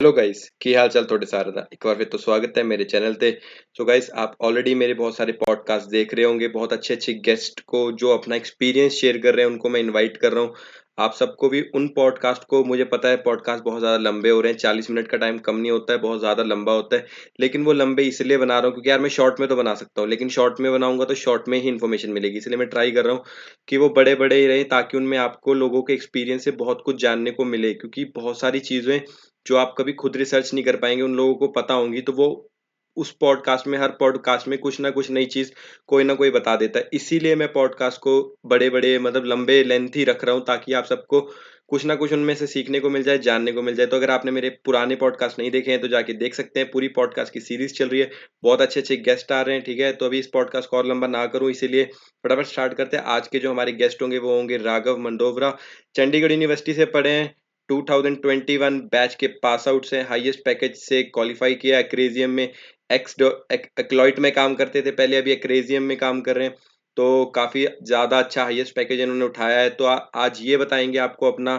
Hello guys की हाल चाल थोड़े सारे था एक बार फिर तो स्वागत है मेरे चैनल पे। सो गाइस आप ऑलरेडी मेरे बहुत सारे पॉडकास्ट देख रहे होंगे। बहुत अच्छे अच्छे गेस्ट को जो अपना एक्सपीरियंस शेयर कर रहे हैं उनको मैं इनवाइट कर रहा हूँ। आप सबको भी उन पॉडकास्ट को, मुझे पता है पॉडकास्ट बहुत ज़्यादा लंबे हो रहे हैं, 40 मिनट का टाइम कम नहीं होता है, बहुत ज़्यादा लंबा होता है। लेकिन वो लंबे इसलिए बना रहा हूँ क्योंकि यार मैं शॉर्ट में तो बना सकता हूँ, लेकिन शॉर्ट में बनाऊंगा तो शॉर्ट में ही इन्फॉर्मेशन मिलेगी, इसलिए मैं ट्राई कर रहा हूँ कि वो बड़े बड़े ही रहे ताकि उनमें आपको लोगों के एक्सपीरियंस से बहुत कुछ जानने को मिले। क्योंकि बहुत सारी चीज़ें जो आप कभी खुद रिसर्च नहीं कर पाएँगे, उन लोगों को पता होंगी, तो वो उस पॉडकास्ट में, हर पॉडकास्ट में कुछ ना कुछ नई चीज़ कोई ना कोई बता देता है। इसीलिए मैं पॉडकास्ट को बड़े-बड़े मतलब लंबे लेंथी रख रहा हूँ ताकि आप सबको कुछ ना कुछ उनमें से सीखने को मिल जाए, जानने को मिल जाए। तो अगर आपने मेरे पुराने पॉडकास्ट नहीं देखे हैं तो जाके देख सकते हैं, पूरी पॉडकास्ट की सीरीज़ चल रही है। बहुत अच्छे-अच्छे गेस्ट आ रहे हैं, ठीक है? तो अभी इस पॉडकास्ट को और लंबा ना करूँ, इसीलिए फटाफट स्टार्ट करते हैं। आज के जो हमारे गेस्ट होंगे वो होंगे राघव मंडोवरा। चंडीगढ़ यूनिवर्सिटी से पढ़े हैं। 2021 बैच के पास आउट से हाईएस्ट पैकेज से क्वालिफाई किया। एक्रेजियम में एक्लॉइट में काम करते थे पहले, अभी एक्रेजियम में काम कर रहे हैं। तो काफ़ी ज़्यादा अच्छा हाईएस्ट पैकेज इन्होंने उठाया है। तो आज ये बताएँगे आपको अपना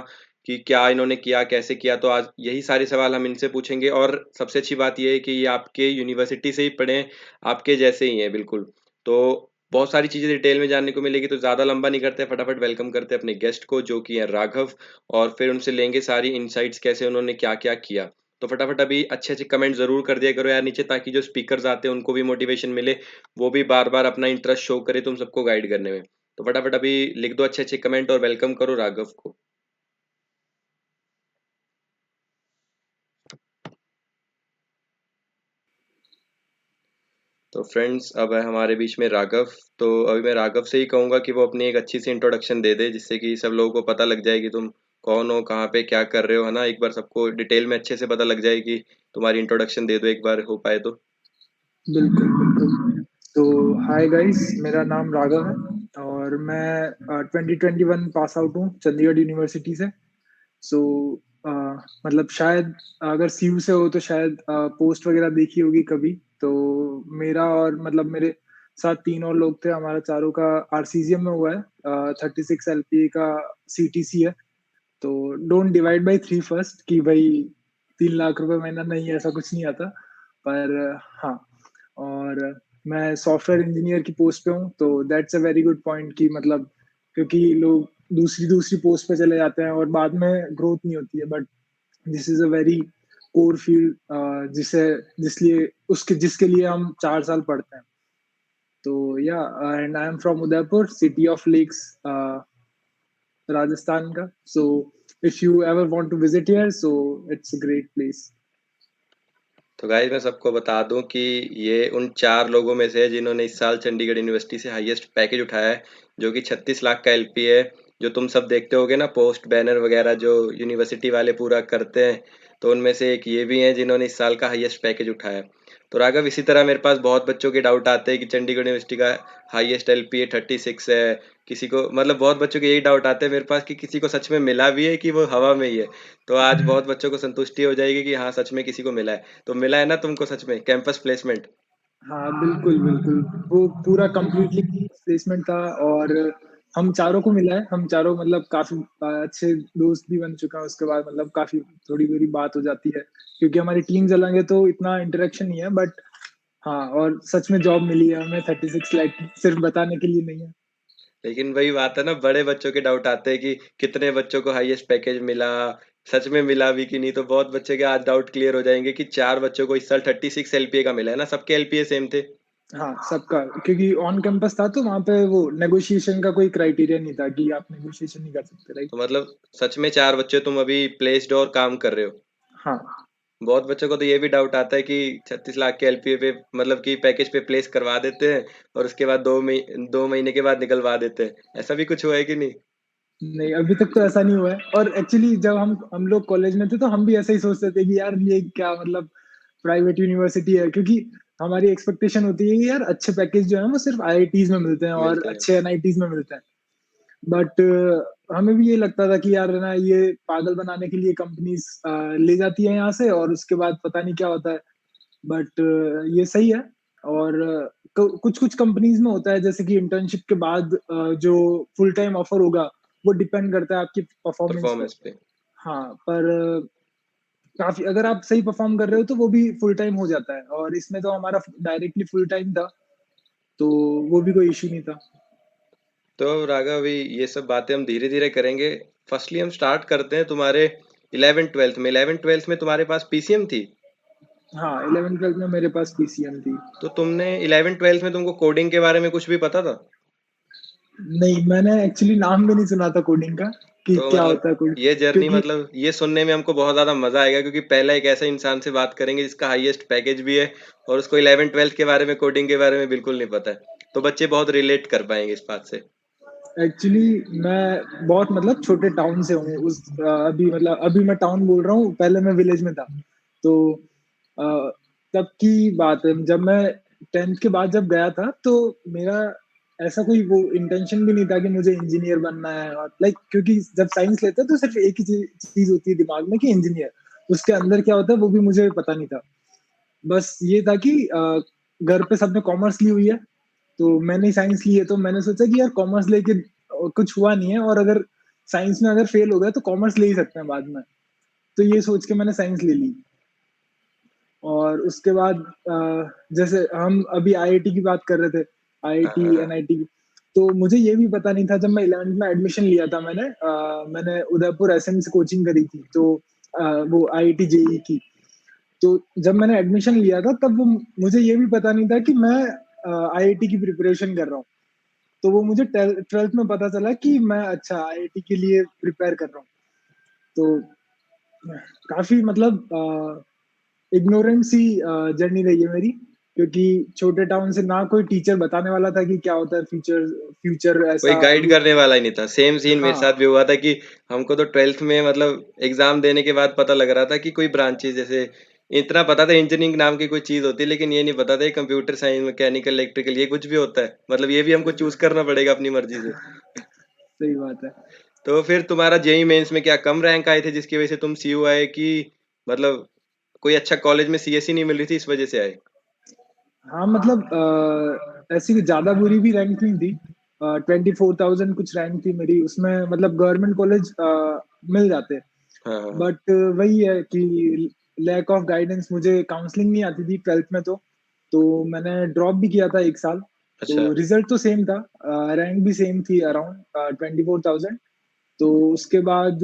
कि क्या इन्होंने किया, कैसे किया। तो आज यही सारे सवाल हम इनसे पूछेंगे और सबसे अच्छी बात ये है कि ये आपके यूनिवर्सिटी से ही पढ़े हैं, आपके जैसे ही हैं बिल्कुल। तो बहुत सारी चीज़ें डिटेल में जानने को मिलेगी, तो ज़्यादा लंबा नहीं करते, फटाफट वेलकम करते हैं अपने गेस्ट को जो कि है राघव। और फिर उनसे लेंगे सारी इनसाइट्स, कैसे उन्होंने क्या-क्या किया। तो फटाफट अभी अच्छे-अच्छे कमेंट ज़रूर कर दिया करो यार नीचे, ताकि जो स्पीकर्स आते हैं उनको भी मोटिवेशन मिले, वो भी बार-बार अपना इंटरेस्ट शो करे तुम सबको गाइड करने में। तो फटाफट अभी लिख दो अच्छे-अच्छे कमेंट और वेलकम करो राघव को। तो फ्रेंड्स अब है हमारे बीच में राघव। तो अभी मैं राघव से ही कहूँगा कि वो अपनी एक अच्छी सी इंट्रोडक्शन दे दे, जिससे कि सब लोगों को पता लग जाए कि तुम कौन हो, कहाँ पे क्या कर रहे हो, है ना? एक बार सबको डिटेल में अच्छे से पता लग जाए कि तुम्हारी इंट्रोडक्शन दे दो एक बार हो पाए तो। बिल्कुल, बिल्कुल। तो हाय गाइस, मेरा नाम राघव है और मैं 2021 पास आउट हूँ चंडीगढ़ यूनिवर्सिटी से। सो अ, मतलब शायद अगर सीयू से हो तो शायद पोस्ट वगैरह देखी होगी कभी। तो मेरा और मतलब मेरे साथ 3 और लोग थे, हमारा चारों का आरसीजीएम में हुआ है। 36 एलपीए का सीटीसी है। तो डोंट डिवाइड बाय 3 फर्स्ट कि भाई 3 लाख रुपए महीना नहीं, ऐसा कुछ नहीं आता। पर हाँ, और मैं सॉफ्टवेयर इंजीनियर की पोस्ट पे हूँ, तो that's a very good point कि मतलब क्योंकि लोग दूसरी-दूसरी पोस्ट पे चले जाते हैं और बाद में ग्रोथ नहीं होती है, but this is a very core field जिसके लिए हम 4 साल पढ़ते हैं। तो या and I am from Udaipur, city of lakes, Rajasthan का। So if you ever want to visit here, so it's a great place. तो गाइस मैं सबको बता दूं कि ये उन 4 लोगों में से है जिन्होंने इस साल चंडीगढ़ यूनिवर्सिटी से हाईएस्ट पैकेज उठाया है, जो कि 36 लाख का एलपी है। जो तुम सब देखते होगे ना पोस्ट बैनर वगैरह जो यूनिवर्सिटी वाले पूरा करते हैं, तो उनमें से एक ये भी हैं जिन्होंने इस साल का हाईएस्ट पैकेज उठाया है। तो राघव, इसी तरह मेरे पास बहुत बच्चों के डाउट आते हैं कि चंडीगढ़ यूनिवर्सिटी का हाईएस्ट एलपी 36 है। किसी को मतलब बहुत बच्चों के यही डाउट आते हैं मेरे पास कि किसी को सच में मिला भी है कि वो हवा में ही है। तो आज बहुत बच्चों को संतुष्टि हो जाएगी कि हाँ सच में किसी को मिला है। तो मिला है ना तुमको सच में कैंपस प्लेसमेंट? हाँ, बिल्कुल, बिल्कुल। वो पूरा कंप्लीटली प्लेसमेंट था और हम चारों को मिला है। हम चारों मतलब काफ़ी अच्छे दोस्त भी बन चुका है उसके बाद, मतलब काफ़ी थोड़ी-थोड़ी बात हो जाती है। क्योंकि हमारी टीम्स अलग है तो इतना इंटरेक्शन नहीं है, बट हाँ, और सच में जॉब मिली है हमें 36 लाख की, सिर्फ़ बताने के लिए नहीं है। लेकिन वही बात है ना, बड़े बच्चों के डाउट आते हैं कि कितने बच्चों को हाईएस्ट पैकेज मिला, सच में मिला भी कि नहीं। तो बहुत बच्चे के आज डाउट क्लियर हो जाएंगे कि 4 बच्चों को इस साल 36 एलपीए का मिला है ना, सबके एलपीए सेम थे। हाँ, सबका, क्योंकि ऑन कैंपस था तो वहाँ पे वो नेगोशिएशन का कोई क्राइटेरिया नहीं था कि आप नेगोशिएशन नहीं कर सकते, राइट? तो मतलब सच में 4 बच्चे तुम अभी प्लेस्ड और काम कर रहे हो। हाँ। बहुत बच्चों को तो ये भी डाउट आता है कि 36 लाख के एलपीए पे मतलब कि पैकेज पे प्लेस करवा देते हैं और उसके बाद 2 महीने के बाद निकलवा देते हैं। ऐसा भी कुछ हुआ है कि नहीं? नहीं, अभी तक तो ऐसा नहीं हुआ है। और एक्चुअली जब हम लोग कॉलेज में थे तो हम भी ऐसा ही सोचते थे कि यार ये क्या मतलब प्राइवेट यूनिवर्सिटी है, क्योंकि हमारी एक्सपेक्टेशन होती है कि यार अच्छे पैकेज जो है वो सिर्फ आईआईटीज में मिलते हैं और मिलते हैं। अच्छे एनआईटीज में मिलते हैं। बट हमें भी ये लगता था कि यार ना ये पागल बनाने के लिए कंपनीज ले जाती है यहाँ से और उसके बाद पता नहीं क्या होता है। बट ये सही है। और कुछ कुछ कंपनीज में होता है जैसे कि इंटर्नशिप के बाद जो फुल टाइम ऑफर होगा वो डिपेंड करता है आपकी परफॉर्मेंस पे। परफॉर्मेंस पे। हाँ, पर काफी, अगर आप सही परफॉर्म कर रहे हो तो वो भी फुल टाइम हो जाता है, और इसमें तो हमारा डायरेक्टली फुल टाइम था, तो वो भी कोई इशू नहीं था। तो राघव, अभी ये सब बातें हम धीरे धीरे करेंगे। फर्स्टली हम स्टार्ट करते हैं तुम्हारे 11th 12th में तुम्हारे पास पीसीएम थी? हाँ, 11th 12th में मेरे पास पीसीएम थी। तो तुमने 11th 12th में तुमको कोडिंग के बारे में कुछ भी पता था? नहीं, मैंने एक्चुअली नाम भी नहीं सुना था कोडिंग का, कि तो क्या मतलब होता है कोड, ये जर्नी, क्योंकि मतलब ये सुनने में हमको बहुत ज़्यादा मज़ा आएगा, क्योंकि पहला एक ऐसा इंसान से बात करेंगे जिसका हाईएस्ट पैकेज भी है और उसको 11th 12th के बारे में, कोडिंग के बारे में बिल्कुल नहीं पता है। तो बच्चे बहुत रिलेट कर पाएंगे इस बात से। एक्चुअली मैं बहुत मतलब छोटे टाउन से हूँ, अभी मतलब अभी मैं टाउन बोल रहा हूँ, पहले मैं विलेज में था। तो अ, तब की बात है, जब मैं 10th के बाद जब गया था, तो मेरा ऐसा कोई वो इंटेंशन भी नहीं था कि मुझे इंजीनियर बनना है, और लाइक क्योंकि जब साइंस लेते हैं तो सिर्फ एक ही चीज होती है दिमाग में, कि इंजीनियर। उसके अंदर क्या होता है वो भी मुझे पता नहीं था। बस ये था कि घर पे सबने कॉमर्स ली हुई है, तो मैंने साइंस ली है, तो मैंने सोचा कि यार कॉमर्स लेके कुछ हुआ नहीं है, और अगर साइंस में अगर फेल हो गया तो कॉमर्स ले ही सकते हैं बाद में। तो ये सोच के मैंने साइंस ले ली। और उसके बाद जैसे हम अभी आईआईटी की बात कर रहे थे, हाँ आईआईटी हाँ हाँ। एनआईटी की, तो मुझे ये भी पता नहीं था। जब मैं 11th में एडमिशन लिया था, मैंने उदयपुर एसएम से कोचिंग करी थी, तो वो आईआईटी जेई की। तो जब मैंने एडमिशन लिया था, तब वो मुझे ये भी पता नहीं था कि मैं आईआईटी की प्रिपरेशन कर रहा हूँ। तो वो मुझे 12th में पता चला कि मैं अच्छा आईआईटी के लिए प्रिपेयर कर रहा हूँ। तो काफी मतलब इग्नोरेंट सी जर्नी रही है मेरी, क्योंकि छोटे टाउन से ना कोई टीचर बताने वाला था कि क्या होता है फ्यूचर, फ्यूचर कोई ऐसा गाइड अभी। करने वाला ही नहीं था। सेम सीन मेरे हाँ, साथ भी हुआ था कि हमको तो 12th में, मतलब एग्जाम देने के बाद पता लग रहा था कि कोई ब्रांचेज, जैसे इतना पता था इंजीनियरिंग नाम की कोई चीज होती है, लेकिन ये नहीं पता था कंप्यूटर साइंस, मैकेनिकल, इलेक्ट्रिकल, ये कुछ भी होता है। मतलब ये भी हमको चूज करना पड़ेगा अपनी मर्जी से। सही बात है। तो फिर तुम्हारा जेई मेंस में क्या कम रैंक आए थे जिसकी वजह से तुम सीयू आए, कि मतलब कोई अच्छा कॉलेज में सीएससी नहीं मिल रही थी इस वजह से आए? हाँ मतलब ऐसी ज्यादा बुरी भी रैंक नहीं थी। 24,000 कुछ रैंक थी मेरी उसमें, मतलब गवर्नमेंट कॉलेज मिल जाते। हाँ हाँ हाँ। बट वही है कि लैक ऑफ गाइडेंस, मुझे काउंसलिंग नहीं आती थी 12th में। तो मैंने ड्रॉप भी किया था एक साल। तो अच्छा। रिजल्ट तो सेम था, रैंक भी सेम थी अराउंड 24,000। तो उसके बाद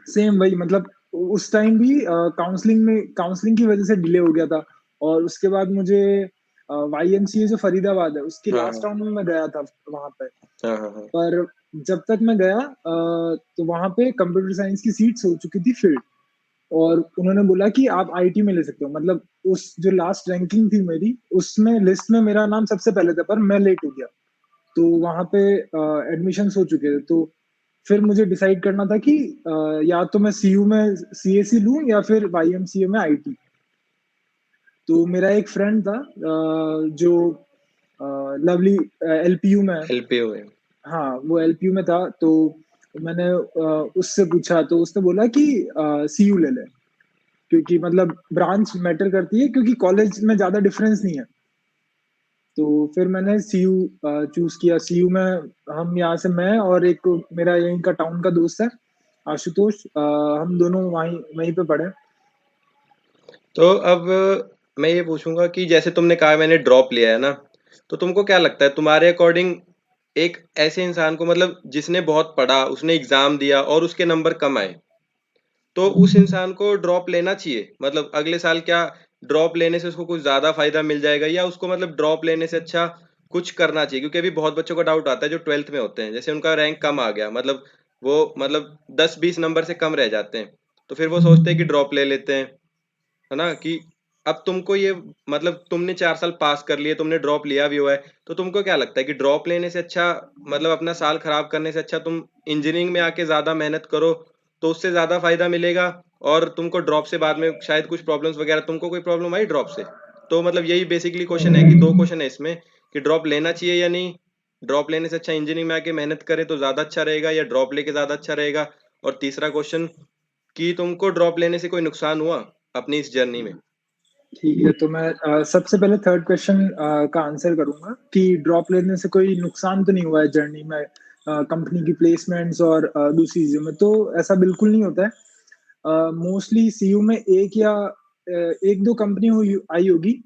सेम वही मतलब उस टाइम भी काउंसलिंग की वजह से डिले हो गया था। और उसके बाद मुझे वाईएमसीए जो फरीदाबाद है उसकी हाँ लास्ट हाँ राउंड में मैं गया था वहां पे। हाँ हाँ हाँ। पर जब तक मैं गया तो वहां पे कंप्यूटर साइंस की सीट्स हो चुकी थी फिल्ड। और उन्होंने बोला कि आप आईटी में ले सकते हो, मतलब उस जो लास्ट रैंकिंग थी मेरी उसमें लिस्ट में मेरा नाम सबसे पहले था, पर मैं लेट हो गया। तो वहां पे एडमिशन हो चुके थे। तो फिर मुझे डिसाइड करना था कि या तो मैं सीयू में सीएससी लूं या फिर वाईएमसीए में आईटी। तो मेरा एक फ्रेंड था जो लवली एलपीयू में है। एलपीओ में? हाँ, वो एलपीयू में था। तो मैंने उससे पूछा, तो उसने बोला कि सीयू ले ले, क्योंकि मतलब ब्रांच मैटर करती है, क्योंकि कॉलेज में ज्यादा डिफरेंस नहीं है। तो फिर मैंने सीयू चूज किया। सीयू में हम यहाँ से, मैं और एक मेरा यहीं का टाउन का दोस्त है आशुतोष, हम दोनों वहीं वहीं पे पढ़े। तो अब मैं ये पूछूंगा कि जैसे तुमने कहा मैंने ड्रॉप लिया है ना, तो तुमको क्या लगता है तुम्हारे अकॉर्डिंग, एक ऐसे इंसान को, मतलब जिसने बहुत पढ़ा, उसने एग्जाम दिया और उसके नंबर कम आए, तो उस इंसान को ड्रॉप लेना चाहिए? मतलब अगले साल क्या ड्रॉप लेने से उसको कुछ ज्यादा फायदा मिल जाएगा, या उसको मतलब ड्रॉप लेने से अच्छा कुछ करना चाहिए? क्योंकि अभी बहुत बच्चों को डाउट आता है जो 12th में होते हैं, जैसे उनका रैंक कम आ गया, मतलब वो मतलब 10-20 नंबर से कम रह जाते हैं, तो फिर वो सोचते हैं कि ड्रॉप ले लेते हैं, है ना? कि अब तुमको ये, मतलब तुमने 4 साल पास कर लिए, तुमने ड्रॉप लिया भी हुआ है, तो तुमको क्या लगता है कि ड्रॉप लेने से अच्छा, मतलब अपना साल खराब करने से अच्छा तुम इंजीनियरिंग में आके ज्यादा मेहनत करो, तो उससे ज्यादा फायदा मिलेगा? और तुमको ड्रॉप से बाद में शायद कुछ प्रॉब्लम्स वगैरह, तुमको कोई प्रॉब्लम आई ड्रॉप से? तो मतलब यही बेसिकली क्वेश्चन है, कि दो क्वेश्चन है इसमें, कि ड्रॉप लेना चाहिए या नहीं, ड्रॉप लेने से अच्छा इंजीनियरिंग में आके मेहनत करे तो ज्यादा अच्छा रहेगा, या ड्रॉप लेके ज्यादा अच्छा रहेगा? और तीसरा क्वेश्चन, कि तुमको ड्रॉप लेने से कोई नुकसान हुआ अपनी इस जर्नी में? ठीक है, तो मैं सबसे पहले थर्ड क्वेश्चन का आंसर करूंगा कि ड्रॉप लेने से कोई नुकसान तो नहीं हुआ है जर्नी में, कंपनी की प्लेसमेंट्स और दूसरी चीजों में, तो ऐसा बिल्कुल नहीं होता है। मोस्टली सीयू में एक दो कंपनी आई होगी,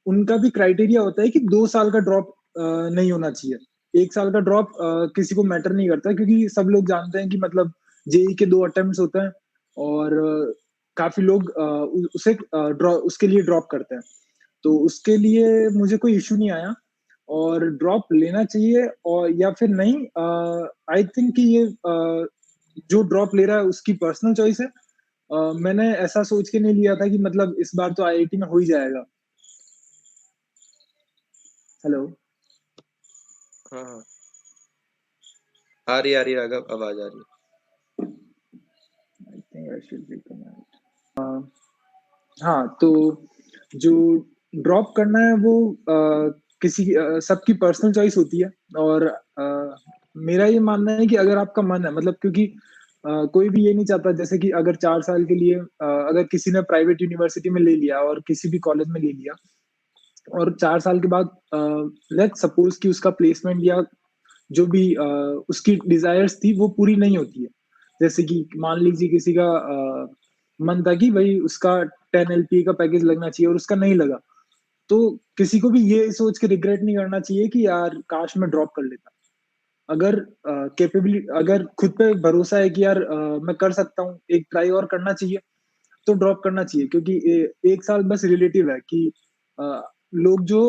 उनका भी क्राइटेरिया होता है कि 2 साल का ड्रॉप नहीं होना चाहिए। 1 साल का ड्रॉप किसी को मैटर नहीं करता, क्योंकि सब लोग जानते हैं कि मतलब जेई के 2 अटेम्प्ट होते हैं, और काफी लोग उसके लिए ड्रॉप करते हैं। तो उसके लिए मुझे कोई इशू नहीं आया, और ड्रॉप लेना चाहिए और या फिर नहीं, आई थिंक कि ये जो ड्रॉप ले रहा है उसकी पर्सनल चॉइस है। मैंने ऐसा सोच के नहीं लिया था कि मतलब इस बार तो आईआईटी में हो ही जाएगा। हेलो। हाँ हाँ, आ रही राघव, आवाज आ रही I think I should be comment. हाँ, तो जो ड्रॉप करना है वो सबकी पर्सनल चॉइस होती है, और मेरा ये मानना है कि अगर आपका मन है, मतलब क्योंकि कोई भी ये नहीं चाहता, जैसे कि अगर 4 साल के लिए अगर किसी ने प्राइवेट यूनिवर्सिटी में ले लिया और किसी भी कॉलेज में ले लिया, और 4 साल के बाद लेट्स सपोज कि उसका प्लेसमेंट या जो भी उसकी डिजायर्स थी वो पूरी नहीं होती है। जैसे कि मान लीजिए किसी का मन था कि भाई उसका 10 LPA का पैकेज लगना चाहिए और उसका नहीं लगा, तो किसी को भी ये सोच के रिग्रेट नहीं करना चाहिए कि यार काश मैं ड्रॉप कर लेता। अगर कैपेबिलिटी, अगर खुद पे भरोसा है कि यार मैं कर सकता हूँ, एक ट्राई और करना चाहिए, तो ड्रॉप करना चाहिए। क्योंकि 1 साल बस रिलेटिव है कि लोग जो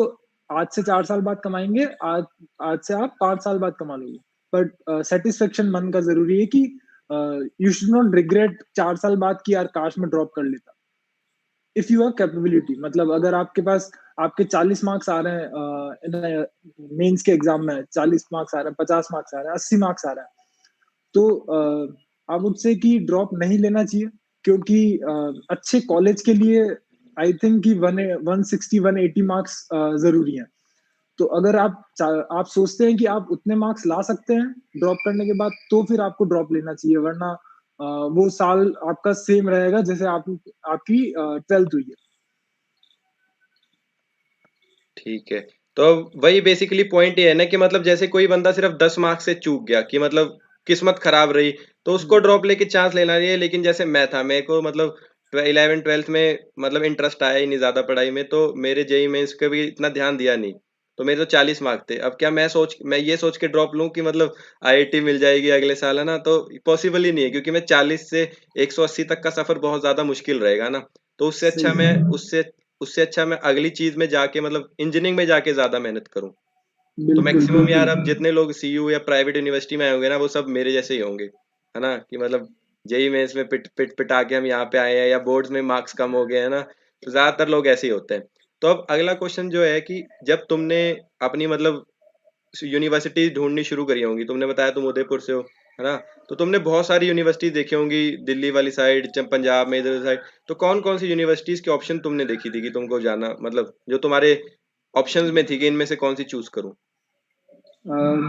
आज से 4 साल बाद कमाएंगे, आज से आप 5 साल बाद कमा लोगे, बट सेटिस्फेक्शन मन का जरूरी है कि यू शुड नॉट रिग्रेट 4 साल बाद कि यार काश मैं ड्रॉप कर लेता। इफ यू हैव कैपेबिलिटी, मतलब अगर आपके पास आपके 40 मार्क्स आ रहे हैं मेंस के एग्जाम में, 40 मार्क्स आ रहे हैं, 50 मार्क्स आ रहे हैं, 80 मार्क्स आ रहे हैं, तो आई वुड से कि ड्रॉप नहीं लेना चाहिए। क्योंकि अच्छे कॉलेज के लिए आई थिंक कि 160-180 मार्क्स जरूरी हैं। तो अगर आप सोचते हैं कि आप उतने मार्क्स ला सकते हैं ड्रॉप करने के बाद, तो फिर आपको ड्रॉप लेना चाहिए, वरना वो साल आपका सेम रहेगा जैसे आपकी 12th हुई है। ठीक है। तो वही बेसिकली पॉइंट ये है ना कि मतलब जैसे कोई बंदा सिर्फ 10 मार्क्स से चूक गया कि मतलब किस्मत खराब रही, तो उसको हम्म। ड्रॉप लेके चांस लेना चाहिए। लेकिन जैसे मैं था, मेरे को मतलब 11 12th में मतलब इंटरेस्ट आया ही नहीं ज्यादा पढ़ाई में, तो मेरे जेई मेंस का भी इतना ध्यान दिया नहीं। तो मेरे तो 40 मार्क थे। अब क्या मैं ये सोच के ड्रॉप लूं कि मतलब आईआईटी मिल जाएगी अगले साल, है ना? तो पॉसिबल ही नहीं है, क्योंकि मैं 40 से 180 तक का सफर बहुत ज्यादा मुश्किल रहेगा ना। तो उससे सही अच्छा मैं है। उससे उससे अच्छा मैं अगली चीज में जाके मतलब इंजीनियरिंग में जाके ज्यादा मेहनत करूं। तो बिल्कुल मैक्सिमम यार बिल्कुल। अब जितने लोग सीयू या प्राइवेट यूनिवर्सिटी में आए होंगे ना, वो सब मेरे जैसे ही होंगे, है ना? कि मतलब जेई मेंस में पिट पिट पिटा के हम यहाँ पे आए हैं, या बोर्ड्स में मार्क्स कम हो गए, है ना? तो ज्यादातर लोग ऐसे ही होते हैं। तो अब अगला क्वेश्चन जो है कि जब तुमने अपनी मतलब यूनिवर्सिटी ढूंढनी शुरू करी होंगी, तुमने बताया तुम उदयपुर से हो, है ना? तो तुमने बहुत सारी यूनिवर्सिटी देखी होंगी, दिल्ली वाली साइड, पंजाब में इधर साइड। तो कौन कौन सी यूनिवर्सिटीज के ऑप्शन तुमने देखी थी कि तुमको जाना, मतलब जो तुम्हारे ऑप्शंस में थी कि इनमें से कौन सी चूज करूं?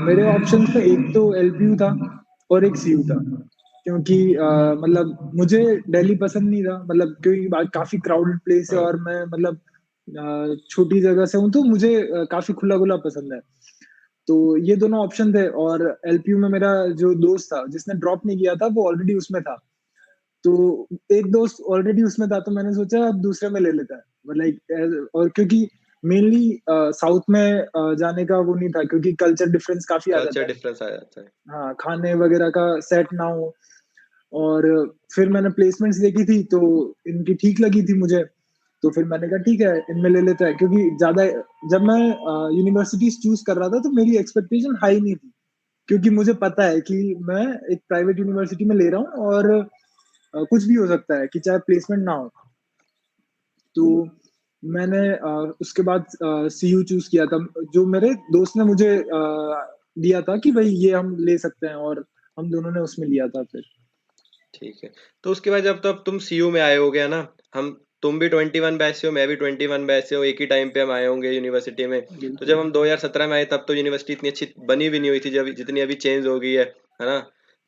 मेरे ऑप्शंस में एक तो एलपीयू था और एक सीयू था। क्योंकि मतलब मुझे दिल्ली पसंद नहीं था, मतलब क्योंकि काफी क्राउडेड प्लेस है, हाँ, और मैं मतलब छोटी जगह से हूँ, तो मुझे काफी खुला खुला पसंद है। तो ये दोनों ऑप्शन थे, और एलपीयू में मेरा जो दोस्त था जिसने ड्रॉप नहीं किया था वो ऑलरेडी उसमें था। तो एक दोस्त ऑलरेडी उसमें था, तो मैंने सोचा अब दूसरे में ले लेता है, लाइक। और क्योंकि मेनली साउथ में जाने का वो नहीं था, क्योंकि कल्चर डिफरेंस काफी आ कल्चर जाता है। डिफरेंस आ जाता है। हाँ, खाने वगैरह का सेट ना हो। और फिर मैंने प्लेसमेंट्स देखी थी, तो इनकी ठीक लगी थी मुझे। तो फिर मैंने कहा ठीक है, इनमें ले लेता है, क्योंकि ज्यादा जब मैं यूनिवर्सिटीज चूज कर रहा था तो मेरी एक्सपेक्टेशन हाई नहीं थी। क्योंकि मुझे पता है कि मैं एक प्राइवेट यूनिवर्सिटी में ले रहा हूँ, और कुछ भी हो सकता है कि चाहे प्लेसमेंट ना हो। तो मैंने उसके बाद सीयू चूज किया था, जो मेरे दोस्त ने मुझे दिया था कि भाई ये हम ले सकते हैं, और हम दोनों ने उसमें लिया था फिर। ठीक है। तो उसके बाद जब तब तुम सीयू में आए होगे, है ना? हम तुम भी 21 बैच से हो, मैं भी 21 बैच से हो, एक ही टाइम पे हम आए होंगे यूनिवर्सिटी में। तो जब बिल्कुल। हम 2017 में आए तब तो यूनिवर्सिटी इतनी अच्छी बनी भी नहीं हुई थी, जब जितनी अभी चेंज हो गई है ना?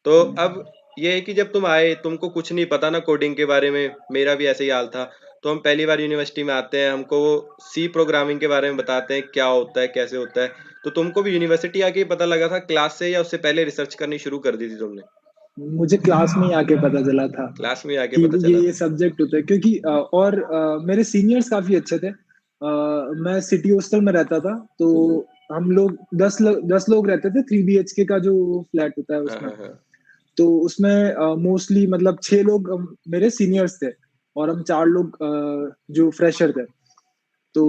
तो अब ये है कि जब तुम आए, तुमको कुछ नहीं पता ना कोडिंग के बारे में, मेरा भी ऐसे ही हाल था। तो हम पहली बार यूनिवर्सिटी में आते हैं, हमको वो सी प्रोग्रामिंग के बारे में बताते हैं क्या होता है, कैसे होता है। तो तुमको भी यूनिवर्सिटी आके ही पता लगा था क्लास से, या उससे पहले रिसर्च करनी शुरू कर दी थी तुमने? मुझे क्लास में ही आके पता चला था क्लास में आके कि पता चला ये था। सब्जेक्ट होता है, क्योंकि मेरे सीनियर्स काफी अच्छे थे। मैं सिटी हॉस्टल में रहता था, तो हम लोग 10 लोग रहते थे, 3 BHK का जो फ्लैट होता है हाँ, उसमें। हाँ, हाँ। तो उसमें मोस्टली मतलब 6 लोग मेरे सीनियर्स थे, और हम 4 लोग जो फ्रेशर थे। तो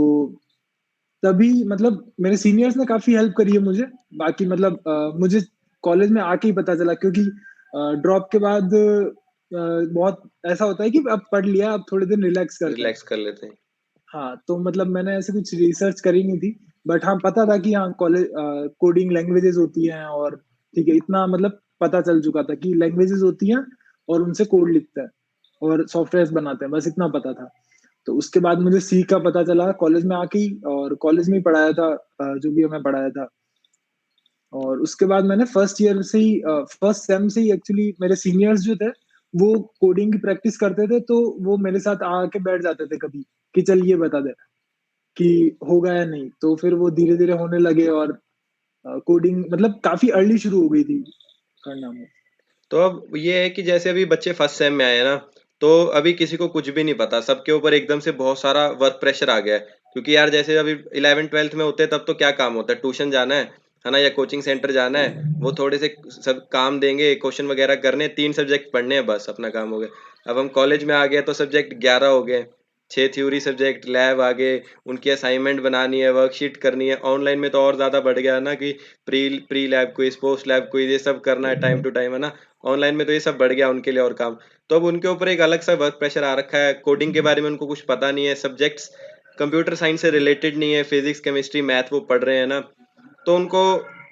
तभी मतलब मेरे सीनियर्स ने काफी हेल्प करी है मुझे। बाकी मतलब मुझे कॉलेज में आके ही पता चला, क्योंकि ड्रॉप के बाद बहुत ऐसा होता है कि अब पढ़ लिया, अब थोड़े दिन रिलैक्स करते हैं। रिलैक्स कर लेते हैं। हाँ, तो मतलब मैंने ऐसे कुछ रिसर्च करी नहीं थी, बट हाँ पता था कि हाँ कॉलेज कोडिंग लैंग्वेजेस होती हैं, और ठीक है, इतना मतलब पता चल चुका था कि लैंग्वेजेस होती हैं और उनसे कोड लिखते हैं और सॉफ्टवेयर बनाते हैं, बस इतना पता था। तो उसके बाद मुझे सी का पता चला कॉलेज में आके ही, और कॉलेज में ही पढ़ाया था जो भी हमें पढ़ाया था। और उसके बाद मैंने फर्स्ट ईयर से ही, फर्स्ट सेम से ही एक्चुअली मेरे सीनियर्स जो थे वो कोडिंग की प्रैक्टिस करते थे, तो वो मेरे साथ आके बैठ जाते थे कभी, कि चल ये बता दे कि होगा या नहीं। तो फिर वो धीरे धीरे होने लगे, और कोडिंग मतलब काफी अर्ली शुरू हो गई थी करना में। तो अब ये है कि जैसे अभी बच्चे फर्स्ट सेम में आए हैं ना, तो अभी किसी को कुछ भी नहीं पता, सबके ऊपर एकदम से बहुत सारा वर्क प्रेशर आ गया है। क्योंकि यार जैसे अभी 11th 12th में होते हैं तब तो क्या काम होता है, ट्यूशन जाना है ना, या कोचिंग सेंटर जाना है। वो थोड़े से सब काम देंगे, क्वेश्चन वगैरह करने, 3 सब्जेक्ट पढ़ने हैं, बस अपना काम हो गया। अब हम कॉलेज में आ गए तो सब्जेक्ट 11 हो गए, 6 थ्योरी सब्जेक्ट, लैब आ गए, उनकी असाइनमेंट बनानी है, वर्कशीट करनी है। ऑनलाइन में तो और ज़्यादा बढ़ गया ना कि pre pre lab quiz, post lab quiz, ये सब करना है टाइम टू टाइम, है ना। ऑनलाइन में तो ये सब बढ़ गया उनके लिए और काम। तो अब उनके ऊपर एक अलग सा वर्क प्रेशर आ रखा है, कोडिंग के बारे में उनको कुछ पता नहीं है, सब्जेक्ट्स कंप्यूटर साइंस से रिलेटेड नहीं है, फिजिक्स केमिस्ट्री मैथ वो पढ़ रहे हैं ना। तो उनको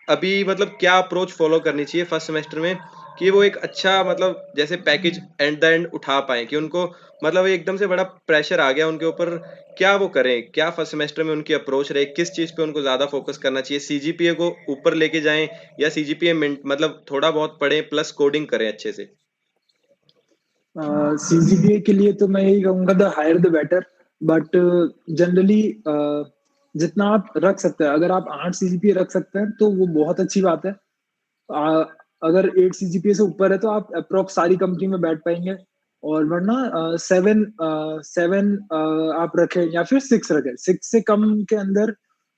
अभी मतलब क्या अप्रोच फॉलो करनी चाहिए फर्स्ट सेमेस्टर में, कि वो एक अच्छा मतलब जैसे पैकेज एट द एंड उठा पाए, कि उनको मतलब एकदम से बड़ा प्रेशर आ गया उनके ऊपर, क्या वो करें, क्या फर्स्ट सेमेस्टर में उनकी अप्रोच रहे, किस चीज़ पे उनको ज़्यादा फोकस करना चाहिए, सीजीपीए को ऊपर लेके जाएं, या सीजीपीए मतलब थोड़ा बहुत पढ़ें प्लस कोडिंग करें अच्छे से। सीजीपीए के लिए तो मैं यही कहूंगा, the higher the better. But generally जितना आप रख सकते हैं, अगर आप 8 सीजीपीए रख सकते हैं तो वो बहुत अच्छी बात है। आ, अगर 8 सीजीपीए से ऊपर है तो आप अप्रोक्स सारी कंपनी में बैठ पाएंगे। और वरना 7 7 आप रखें, या फिर 6 रखें। 6 से कम के अंदर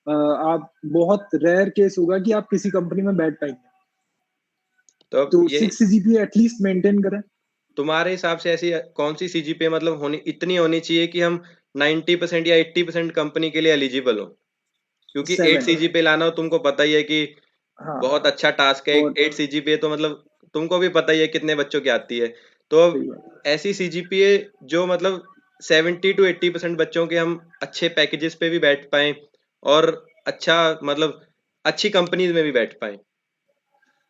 आप, बहुत रेयर केस होगा कि आप किसी कंपनी में बैठ पाएंगे। तो अब तो ये 6 सीजीपीए एटलीस्ट मेंटेन करें। तुम्हारे हिसाब से ऐसी कौन सी सीजीपीए मतलब होनी, इतनी होनी चाहिए कि हम 90% या 80% कंपनी के लिए एलिजिबल हो? क्योंकि 8 7। सीजीपीए लाना हो तुमको पता ही है कि बहुत हाँ, अच्छा टास्क है। और 8 सीजीपीए तो मतलब तुमको भी पता ही है कितने बच्चों की आती है। तो अब सही बात। ऐसी सीजीपीए जो मतलब 70 to 80% बच्चों के हम अच्छे पैकेजेस पे भी बैठ पाए, और अच्छा मतलब अच्छी कंपनीज में भी बैठ पाए।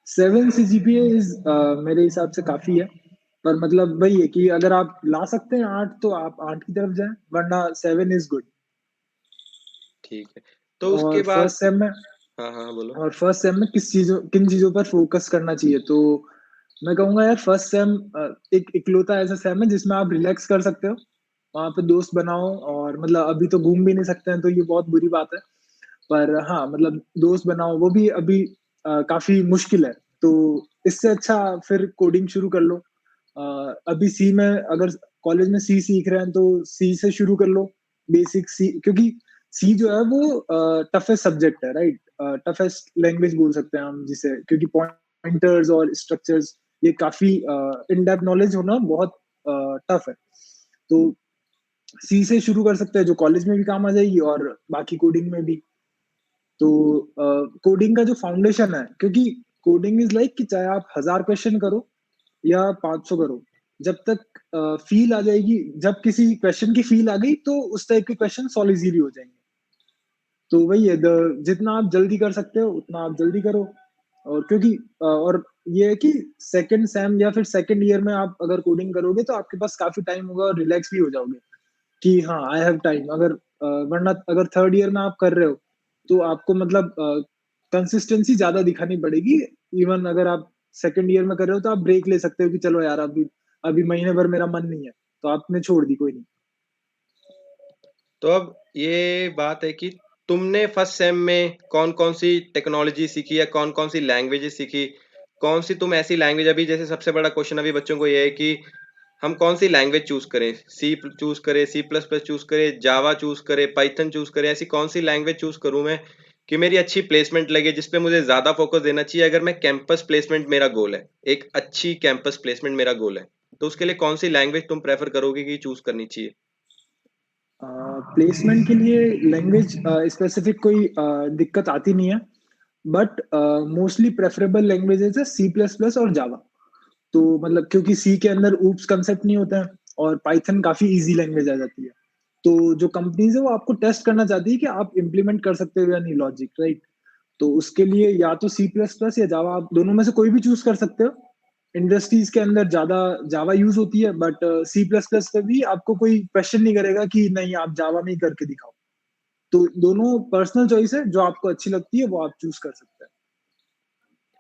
7 सीजीपीए इज मेरे हिसाब से काफी है। पर मतलब वही है कि अगर आप ला सकते हैं 8, तो आप 8 की तरफ जाएं, वरना 7 इज गुड। ठीक है। तो उसके और बाद फर्स्ट सेम में हाँ, हाँ, बोलो। और फर्स्ट सेम में किन चीजों पर फोकस करना चाहिए, तो मैं कहूंगा यार फर्स्ट सेम एक इकलौता ऐसा सेम है जिसमें आप रिलैक्स कर सकते हो। वहां पे दोस्त बनाओ, और मतलब अभी तो घूम भी नहीं सकते हैं, तो ये बहुत बुरी बात है। पर हाँ मतलब दोस्त बनाओ, वो भी अभी काफी मुश्किल है। तो इससे अच्छा फिर कोडिंग शुरू कर लो। अभी सी में, अगर कॉलेज में सी सीख रहे हैं तो सी से शुरू कर लो, बेसिक सी। क्योंकि सी जो है वो टफेस्ट सब्जेक्ट है, राइट। टफेस्ट लैंग्वेज बोल सकते हैं हम जिसे, क्योंकि पॉइंटर्स और स्ट्रक्चर्स, ये काफी इन डेप्थ नॉलेज होना बहुत टफ है। तो सी से शुरू कर सकते हैं, जो कॉलेज में भी काम आ जाएगी और बाकी कोडिंग में भी। तो कोडिंग का जो फाउंडेशन है, क्योंकि कोडिंग इज लाइक कि चाहे आप 1000 क्वेश्चन करो या 500 करो, जब तक फील आ जाएगी, जब किसी क्वेश्चन की फील आ गई तो उस टाइप के क्वेश्चन सॉल्व इजीली हो जाएंगे। तो वही है, जितना आप जल्दी कर सकते हो उतना आप जल्दी करो। और क्योंकि और ये है कि सेकंड सेम या फिर सेकंड ईयर में आप अगर कोडिंग करोगे तो आपके पास काफी टाइम होगा, और रिलैक्स भी हो जाओगे कि हाँ आई हैव टाइम। वरना अगर थर्ड ईयर में आप कर रहे हो तो आपको मतलब कंसिस्टेंसी ज्यादा दिखानी पड़ेगी। इवन अगर आप सेकंड ईयर में कर रहे हो तो आप ब्रेक ले सकते हो कि चलो यार, अभी अभी महीने भर मेरा मन नहीं है, तो आपने छोड़ दी, कोई नहीं। तो अब ये बात है कि तुमने फर्स्ट सेम में कौन कौन सी टेक्नोलॉजी सीखी या कौन कौन सी लैंग्वेजेस सीखी, कौन सी तुम ऐसी लैंग्वेज, अभी जैसे सबसे बड़ा क्वेश्चन अभी बच्चों को ये है कि हम कौन सी लैंग्वेज चूज करें, सी चूज करें, सी प्लस प्लस चूज करें, जावा चूज करें, पाइथन चूज करें, ऐसी कौन सी लैंग्वेज चूज करूं मैं कि मेरी अच्छी प्लेसमेंट लगे, जिसपे मुझे ज्यादा फोकस देना चाहिए। अगर मैं कैंपस प्लेसमेंट मेरा गोल है, एक अच्छी कैंपस प्लेसमेंट मेरा गोल है, तो उसके लिए कौन सी लैंग्वेज तुम प्रेफर करोगे कि चूज करनी चाहिए? प्लेसमेंट के लिए लैंग्वेज स्पेसिफिक कोई दिक्कत आती नहीं है, बट मोस्टली प्रेफरेबल लैंग्वेजेस है सी प्लस प्लस और जावा। तो मतलब क्योंकि सी के अंदर ऊप्स कंसेप्ट नहीं होता है, और पाइथन काफी इजी लैंग्वेज आ जाती है। तो जो कंपनीज है वो आपको टेस्ट करना चाहती है कि आप इम्प्लीमेंट कर सकते हो या नहीं लॉजिक, राइट। तो उसके लिए या तो सी प्लस प्लस या जावा, आप दोनों में से कोई भी चूज कर सकते हो। इंडस्ट्रीज के अंदर ज्यादा जावा यूज होती है, बट सी प्लस प्लस पे भी आपको कोई क्वेश्चन नहीं करेगा कि नहीं आप जावा में ही करके दिखाओ। तो दोनों पर्सनल चॉइस है, जो आपको अच्छी लगती है वो आप चूज कर सकते हैं।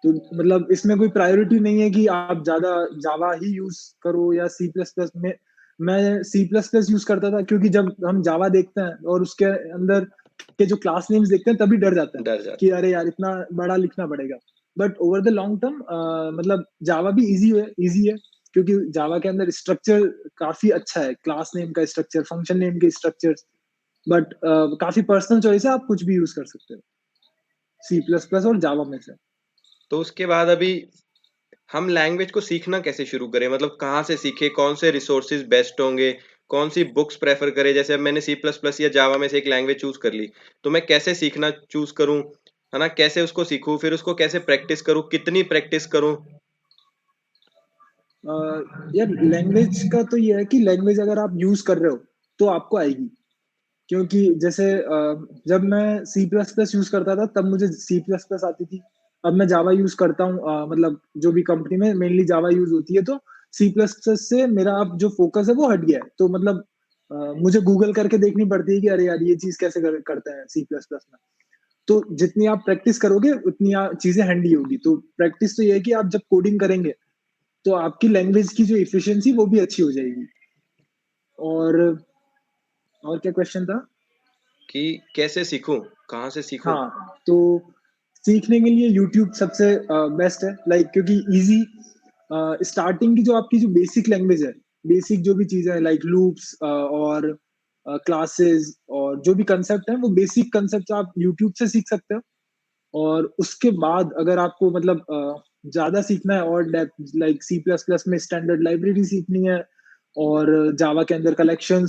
तो मतलब इसमें कोई प्रायोरिटी नहीं है कि आप ज्यादा जावा ही यूज करो या सी प्लस प्लस में। मैं सी प्लस प्लस यूज करता था, क्योंकि जब हम जावा देखते हैं और उसके अंदर के जो क्लास नेम्स देखते हैं तभी डर जाते हैं डर कि जाते हैं। अरे यार इतना बड़ा लिखना पड़ेगा। But over the long term मतलब जावा भी इजी है, क्योंकि जावा के अंदर स्ट्रक्चर काफी अच्छा है, क्लास नेम का स्ट्रक्चर, फंक्शन नेम के स्ट्रक्चर। बट काफी पर्सनल चॉइस है, आप कुछ भी यूज कर सकते हो सी प्लस प्लस और जावा में से। तो उसके बाद अभी हम लैंग्वेज को सीखना कैसे शुरू करें, मतलब कहाँ से सीखे, कौन से रिसोर्सेज बेस्ट होंगे, कौन सी बुक्स प्रेफर करें? जैसे अब मैंने सी प्लस प्लस या जावा में से एक लैंग्वेज चूज कर ली, तो मैं कैसे सीखना चूज करूं, है ना? कैसे उसको सीखूं, फिर उसको कैसे प्रैक्टिस करूं, कितनी प्रैक्टिस करूं? यार लैंग्वेज का तो ये है कि लैंग्वेज अगर आप यूज कर रहे हो तो आपको आएगी। क्योंकि जैसे जब मैं सी प्लस प्लस यूज करता था तब मुझे सी प्लस प्लस आती थी। अब मैं जावा यूज करता हूँ, मतलब जो भी कंपनी में मेनली जावा यूज होती है, तो सी प्लस प्लस से मेरा अब जो फोकस है वो हट गया है। तो मतलब मुझे गूगल करके देखनी पड़ती है कि अरे यार ये चीज कैसे करते हैं सी प्लस प्लस में। तो जितनी आप प्रैक्टिस करोगे उतनी चीजें हैंडी होगी। तो प्रैक्टिस तो ये है कि आप जब कोडिंग करेंगे तो आपकी लैंग्वेज की जो इफिशियंसी वो भी अच्छी हो जाएगी। और और क्या क्वेश्चन था? कि कैसे सीखूं, कहाँ से सीखूं? हाँ, तो सीखने के लिए यूट्यूब सबसे बेस्ट है, लाइक क्योंकि इजी स्टार्टिंग की जो आपकी जो बेसिक लैंग्वेज है, बेसिक जो भी चीजें हैं लाइक लूप्स और क्लासेस और जो भी कंसेप्ट है, वो बेसिक कंसेप्ट आप यूट्यूब से सीख सकते हो। और उसके बाद अगर आपको मतलब ज्यादा सीखना है और depth, like C plus plus में स्टैंडर्ड लाइब्रेरी सीखनी है और जावा के अंदर कलेक्शन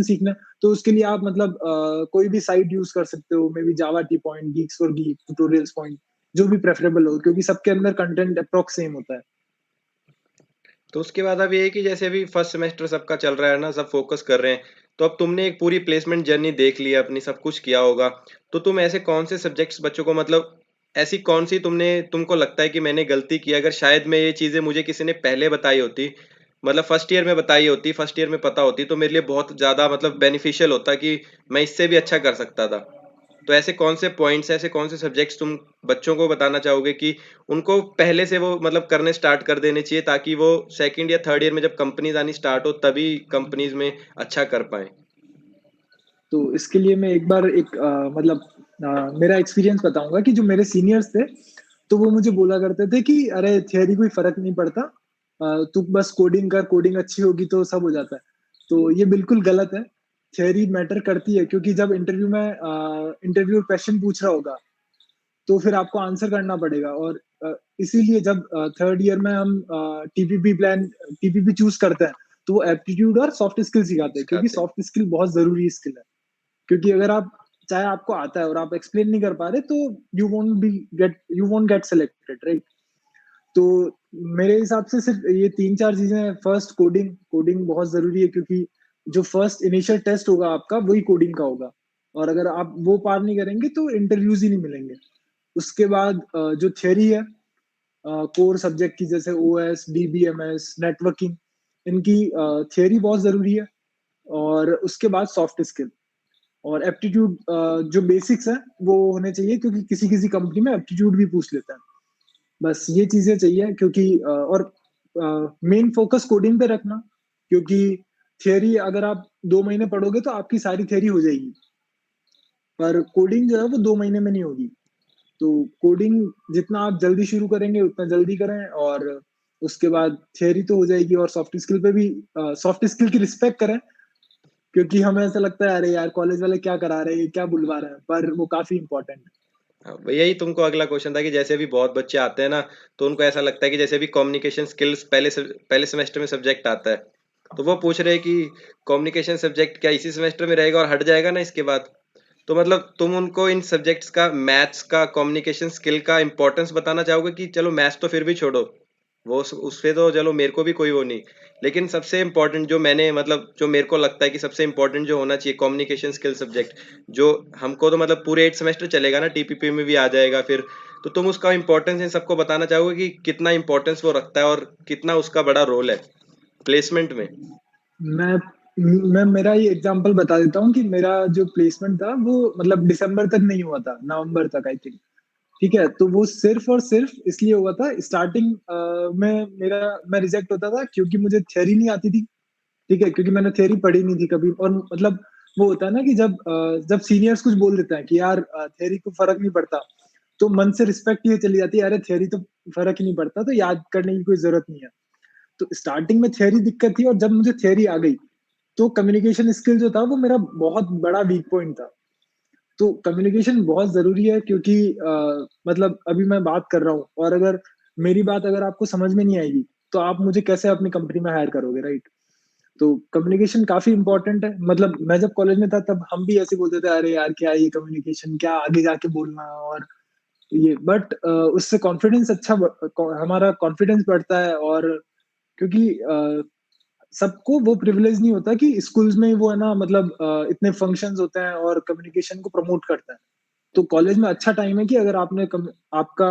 सीखना है, तो उसके लिए आप मतलब कोई भी साइट यूज कर सकते हो, may be Java T point, Geeks for geek, tutorials point, जो भी प्रेफरेबल हो, क्योंकि सबके अंदर कंटेंट अप्रोक्स सेम होता है। तो उसके बाद अब ये है कि जैसे अभी फर्स्ट सेमेस्टर सबका चल रहा है ना, सब फोकस कर रहे हैं, तो अब तुमने एक पूरी प्लेसमेंट जर्नी देख ली है अपनी, सब कुछ किया होगा, तो तुम ऐसे कौन से सब्जेक्ट्स बच्चों को, मतलब ऐसी कौन सी तुमको लगता है कि मैंने गलती की, अगर शायद मैं ये चीजें मुझे किसी ने पहले बताई होती, मतलब फर्स्ट ईयर में बताई होती, फर्स्ट ईयर में पता होती, तो मेरे लिए बहुत ज्यादा मतलब बेनिफिशियल होता कि मैं इससे भी अच्छा कर सकता था। तो ऐसे कौन से पॉइंट्स, ऐसे कौन से सब्जेक्ट्स तुम बच्चों को बताना चाहोगे कि उनको पहले से वो मतलब करने स्टार्ट कर देने चाहिए, ताकि वो सेकंड या थर्ड ईयर में जब कंपनीज आनी स्टार्ट हो तभी कंपनीज में अच्छा कर पाए? तो इसके लिए मैं एक बार एक मतलब मेरा एक्सपीरियंस बताऊंगा कि जो मेरे सीनियर्स थे, तो वो मुझे बोला करते थे कि अरे थियरी कोई फर्क नहीं पड़ता, तू बस कोडिंग कर, कोडिंग अच्छी होगी तो सब हो जाता है। तो ये बिल्कुल गलत है। थियरी मैटर करती है, क्योंकि जब इंटरव्यू में इंटरव्यू क्वेश्चन पूछ रहा होगा तो फिर आपको आंसर करना पड़ेगा। और इसीलिए जब थर्ड ईयर में हम टीपीपी चूज करते हैं, तो वो एप्टीट्यूड और सॉफ्ट स्किल सिखाते हैं, क्योंकि सिखाते हैं। सॉफ्ट स्किल बहुत जरूरी स्किल है। क्योंकि अगर आप चाहे आपको आता है और आप एक्सप्लेन नहीं कर पा रहे, तो you won't get selected, right. तो मेरे हिसाब से सिर्फ ये तीन चार चीजें हैं। फर्स्ट कोडिंग, कोडिंग बहुत जरूरी है, क्योंकि जो फर्स्ट इनिशियल टेस्ट होगा आपका वही कोडिंग का होगा। और अगर आप वो पार नहीं करेंगे तो इंटरव्यूज ही नहीं मिलेंगे। उसके बाद जो थ्योरी है कोर सब्जेक्ट की, जैसे ओएस, डीबीएमएस, नेटवर्किंग, इनकी थ्योरी बहुत जरूरी है। और उसके बाद सॉफ्ट स्किल और एप्टीट्यूड, जो बेसिक्स है वो होने चाहिए, क्योंकि किसी किसी कंपनी में एप्टीट्यूड भी पूछ लेता है। बस ये चीजें चाहिए, क्योंकि और मेन फोकस कोडिंग पे रखना, क्योंकि थियरी अगर आप 2 महीने पढ़ोगे तो आपकी सारी थियरी हो जाएगी, पर कोडिंग जो है वो 2 महीने में नहीं होगी। तो कोडिंग जितना आप जल्दी शुरू करेंगे उतना जल्दी करें, और उसके बाद थियरी तो हो जाएगी, और सॉफ्ट स्किल पे भी सॉफ्ट स्किल की रिस्पेक्ट करें, क्योंकि हमें ऐसा लगता है अरे यार कॉलेज वाले क्या करा रहे हैं, क्या बुलवा रहे हैं, पर वो काफी इंपॉर्टेंट है। हाँ, यही तुमको अगला क्वेश्चन था कि जैसे अभी बहुत बच्चे आते हैं ना, तो उनको ऐसा लगता है कि जैसे अभी कम्युनिकेशन स्किल्स पहले सेमेस्टर में सब्जेक्ट आता है, तो वो पूछ रहे हैं कि कम्युनिकेशन सब्जेक्ट क्या इसी सेमेस्टर में रहेगा और हट जाएगा ना इसके बाद। तो मतलब तुम उनको इन सब्जेक्ट्स का, मैथ्स का, कम्युनिकेशन स्किल का इंपॉर्टेंस बताना चाहोगे कि चलो मैथ्स तो फिर भी छोड़ो, वो उससे तो चलो मेरे को भी कोई वो नहीं, लेकिन सबसे इम्पोर्टेंट जो मैंने मतलब जो मेरे को लगता है कि सबसे इम्पोर्टेंट जो होना चाहिए कम्युनिकेशन स्किल सब्जेक्ट, जो हमको तो मतलब पूरे 8 सेमेस्टर चलेगा ना, टीपीपी में भी आ जाएगा फिर, तो तुम उसका इम्पोर्टेंस इन सबको बताना चाहोगे कि कितना इम्पोर्टेंस वो रखता है और कितना उसका बड़ा रोल है प्लेसमेंट में। मैं मैं मेरा ये एग्जांपल बता देता हूँ कि मेरा जो प्लेसमेंट था वो मतलब दिसंबर तक नहीं हुआ था, नवंबर तक आई थिंक। ठीक है, तो वो सिर्फ और सिर्फ इसलिए हुआ था, स्टार्टिंग में मेरा मैं रिजेक्ट होता था क्योंकि मुझे थ्योरी नहीं आती थी। ठीक है, क्योंकि मैंने थ्योरी पढ़ी नहीं थी कभी, और मतलब वो होता है ना कि जब सीनियर्स कुछ बोल देते हैं कि यार थ्योरी को फर्क नहीं पड़ता, तो मन से रिस्पेक्ट ये चली जाती है, अरे थ्योरी तो फर्क ही नहीं पड़ता, तो याद करने की कोई जरूरत नहीं है। तो स्टार्टिंग में थ्योरी दिक्कत थी, और जब मुझे थ्योरी आ गई तो कम्युनिकेशन स्किल जो था वो मेरा बहुत बड़ा वीक पॉइंट था। तो कम्युनिकेशन बहुत जरूरी है, क्योंकि मतलब अभी मैं बात कर रहा हूँ, और अगर मेरी बात अगर आपको समझ में नहीं आएगी तो आप मुझे कैसे अपनी कंपनी में हायर करोगे, राइट? तो कम्युनिकेशन काफी इंपॉर्टेंट है। मतलब मैं जब कॉलेज में था तब हम भी ऐसे बोलते थे अरे यार क्या ये कम्युनिकेशन, क्या आगे जाके बोलना, और ये बट उससे कॉन्फिडेंस हमारा कॉन्फिडेंस बढ़ता है। और क्योंकि सबको वो प्रिविलेज नहीं होता कि स्कूल्स में वो है ना, मतलब इतने फंक्शंस होते हैं और कम्युनिकेशन को प्रमोट करते हैं। तो कॉलेज में अच्छा टाइम है कि अगर आपका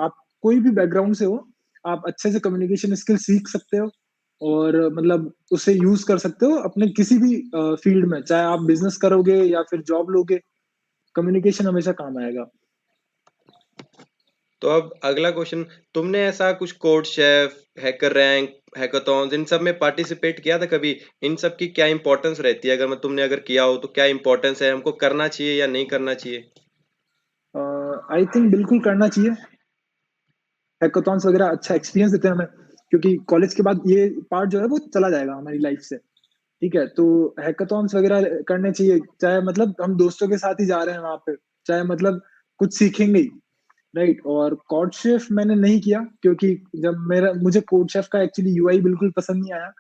आप कोई भी बैकग्राउंड से हो, आप अच्छे से कम्युनिकेशन स्किल सीख सकते हो, और मतलब उसे यूज कर सकते हो अपने किसी भी फील्ड में, चाहे आप बिजनेस करोगे या फिर जॉब लोगे, कम्युनिकेशन हमेशा काम आएगा। तो अब अगला क्वेश्चन, तुमने ऐसा कुछ CodeChef, HackerRank, hackathons इन सब में पार्टिसिपेट किया था कभी? इन सब की क्या इंपॉर्टेंस रहती है? अगर मैं तुमने अगर किया हो तो क्या इंपॉर्टेंस है, हमको करना चाहिए या नहीं करना चाहिए? आई थिंक बिल्कुल करना चाहिए। हैकाथॉन्स वगैरह अच्छा एक्सपीरियंस देते हैं हमें, क्योंकि कॉलेज के बाद ये पार्ट जो है वो चला जाएगा हमारी लाइफ से। ठीक है, तो हैकाथॉन्स वगैरह करने चाहिए, चाहे मतलब हम दोस्तों के साथ ही जा रहे हैं वहां पे, चाहे मतलब कुछ सीखेंगे ही, राइट? और कोड शेफ मैंने नहीं किया, क्योंकि जब मेरा मुझे कोड शेफ का एक्चुअली यूआई बिल्कुल पसंद नहीं आया,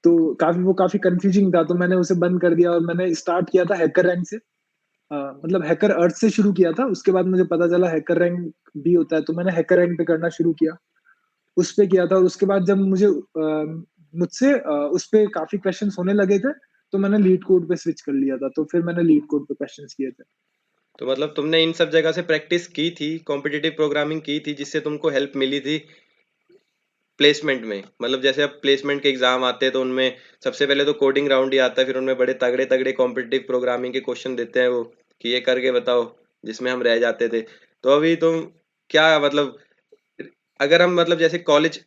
तो काफी कंफ्यूजिंग था, तो मैंने उसे बंद कर दिया, और मैंने स्टार्ट किया था हैकर रैंक से। मतलब हैकर अर्थ से शुरू किया था, उसके बाद मुझे पता चला हैकर रैंक भी होता है, तो मैंने हैकर रैंक पे करना शुरू किया, उस पे किया था। और उसके बाद जब मुझसे उस पे काफी क्वेश्चंस होने लगे थे, तो मैंने लीड कोड पे स्विच कर लिया था, तो फिर मैंने लीड कोड पे क्वेश्चंस किए थे। तो मतलब तुमने इन सब जगह से प्रैक्टिस की थी, कॉम्पिटिटिव प्रोग्रामिंग की थी, जिससे तुमको हेल्प मिली थी प्लेसमेंट में? मतलब जैसे अब प्लेसमेंट के एग्जाम आते हैं तो उनमें सबसे पहले तो कोडिंग राउंड ही आता है, फिर उनमें बड़े तगड़े तगड़े कॉम्पिटिटिव प्रोग्रामिंग के क्वेश्चन देते हैं वो, कि ये करके बताओ, जिसमें हम रह जाते थे। तो अभी तुम क्या मतलब, अगर हम मतलब जैसे कॉलेज,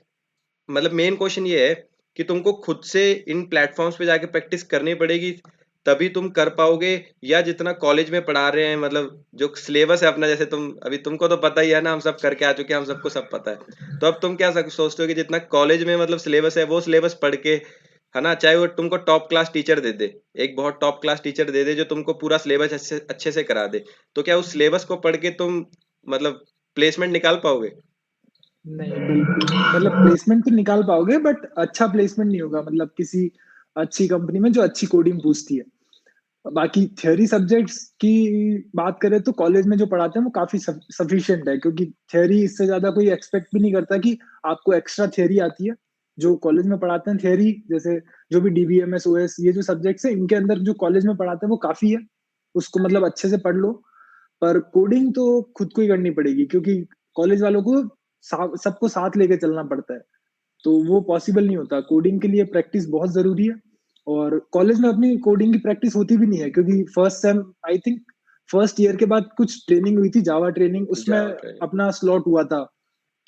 मतलब मेन क्वेश्चन ये है कि तुमको खुद से इन प्लेटफॉर्म्स पे जाके प्रैक्टिस करनी पड़ेगी, तभी तुम कर पाओगे, या जितना कॉलेज में पढ़ा रहे हैं, मतलब जो सिलेबस है अपना, जैसे तुम अभी तुमको तो पता ही है ना, हम सब करके आ चुके हैं, हम सबको सब पता है, तो अब तुम क्या सोचते हो कि जितना कॉलेज में मतलब सिलेबस है वो सिलेबस पढ़ के, है ना, चाहे वो तुमको टॉप क्लास टीचर दे दे, एक बहुत टॉप क्लास टीचर दे दे जो तुमको पूरा सिलेबस अच्छे अच्छे से करा दे, तो क्या उस सिलेबस को पढ़ के तुम मतलब प्लेसमेंट निकाल पाओगे? नहीं, बिल्कुल नहीं। मतलब प्लेसमेंट तो निकाल पाओगे, बट अच्छा प्लेसमेंट नहीं होगा, मतलब किसी अच्छी कंपनी में जो अच्छी कोडिंग पूछती है। बाकी थ्योरी सब्जेक्ट्स की बात करें तो कॉलेज में जो पढ़ाते हैं वो काफी सफिशिएंट है, क्योंकि थ्योरी इससे ज्यादा कोई एक्सपेक्ट भी नहीं करता कि आपको एक्स्ट्रा थ्योरी आती है। जो कॉलेज में पढ़ाते हैं थ्योरी, जैसे जो भी डीबीएमएस ओएस, ये जो सब्जेक्ट्स है इनके अंदर जो कॉलेज में पढ़ाते हैं वो काफी है, उसको मतलब अच्छे से पढ़ लो। पर कोडिंग तो खुद को ही करनी पड़ेगी, क्योंकि कॉलेज वालों को सबको साथ लेके चलना पड़ता है, तो वो पॉसिबल नहीं होता। कोडिंग के लिए प्रैक्टिस बहुत जरूरी है, और कॉलेज में अपनी कोडिंग की प्रैक्टिस होती भी नहीं है, क्योंकि first sem I think first year के बाद कुछ ट्रेनिंग हुई थी, जावा ट्रेनिंग, उसमें जावा ट्रेनिंग। अपना स्लॉट हुआ था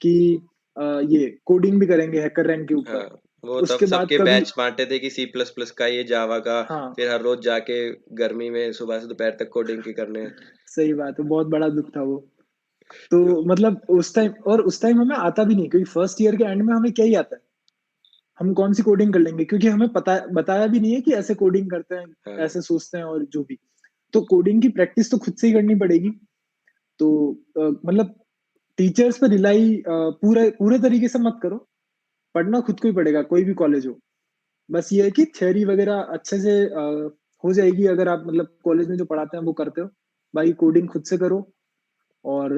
कि ये कोडिंग भी करेंगे हैकर रैंक के हाँ, ऊपर। वो तब उसके बाद सबके कभी, बैच बांटे थे कि सी प्लस प्लस का, ये जावा का, हाँ, फिर हर रोज जाके गर्मी में सुबह से दोपहर तक कोडिंग की करने हैं। सही बात है, बहुत बड़ा दुख था वो। तो तो मतलब उस टाइम हमें आता भी नहीं, क्योंकि फर्स्ट ईयर के एंड में हमें क्या ही आता है, हम कौन सी कोडिंग कर लेंगे, क्योंकि हमें पता बताया भी नहीं है कि ऐसे कोडिंग करते हैं, हाँ, ऐसे सोचते हैं और जो भी। तो कोडिंग की प्रैक्टिस तो खुद से ही करनी पड़ेगी। तो मतलब टीचर्स पे रिलाई पूरे पूरे तरीके से मत करो, पढ़ना खुद को ही पड़ेगा, कोई भी कॉलेज हो। बस ये है कि थ्योरी वगैरह अच्छे से हो जाएगी अगर आप मतलब कॉलेज में जो पढ़ाते हैं वो करते हो। बाकी कोडिंग खुद से करो, और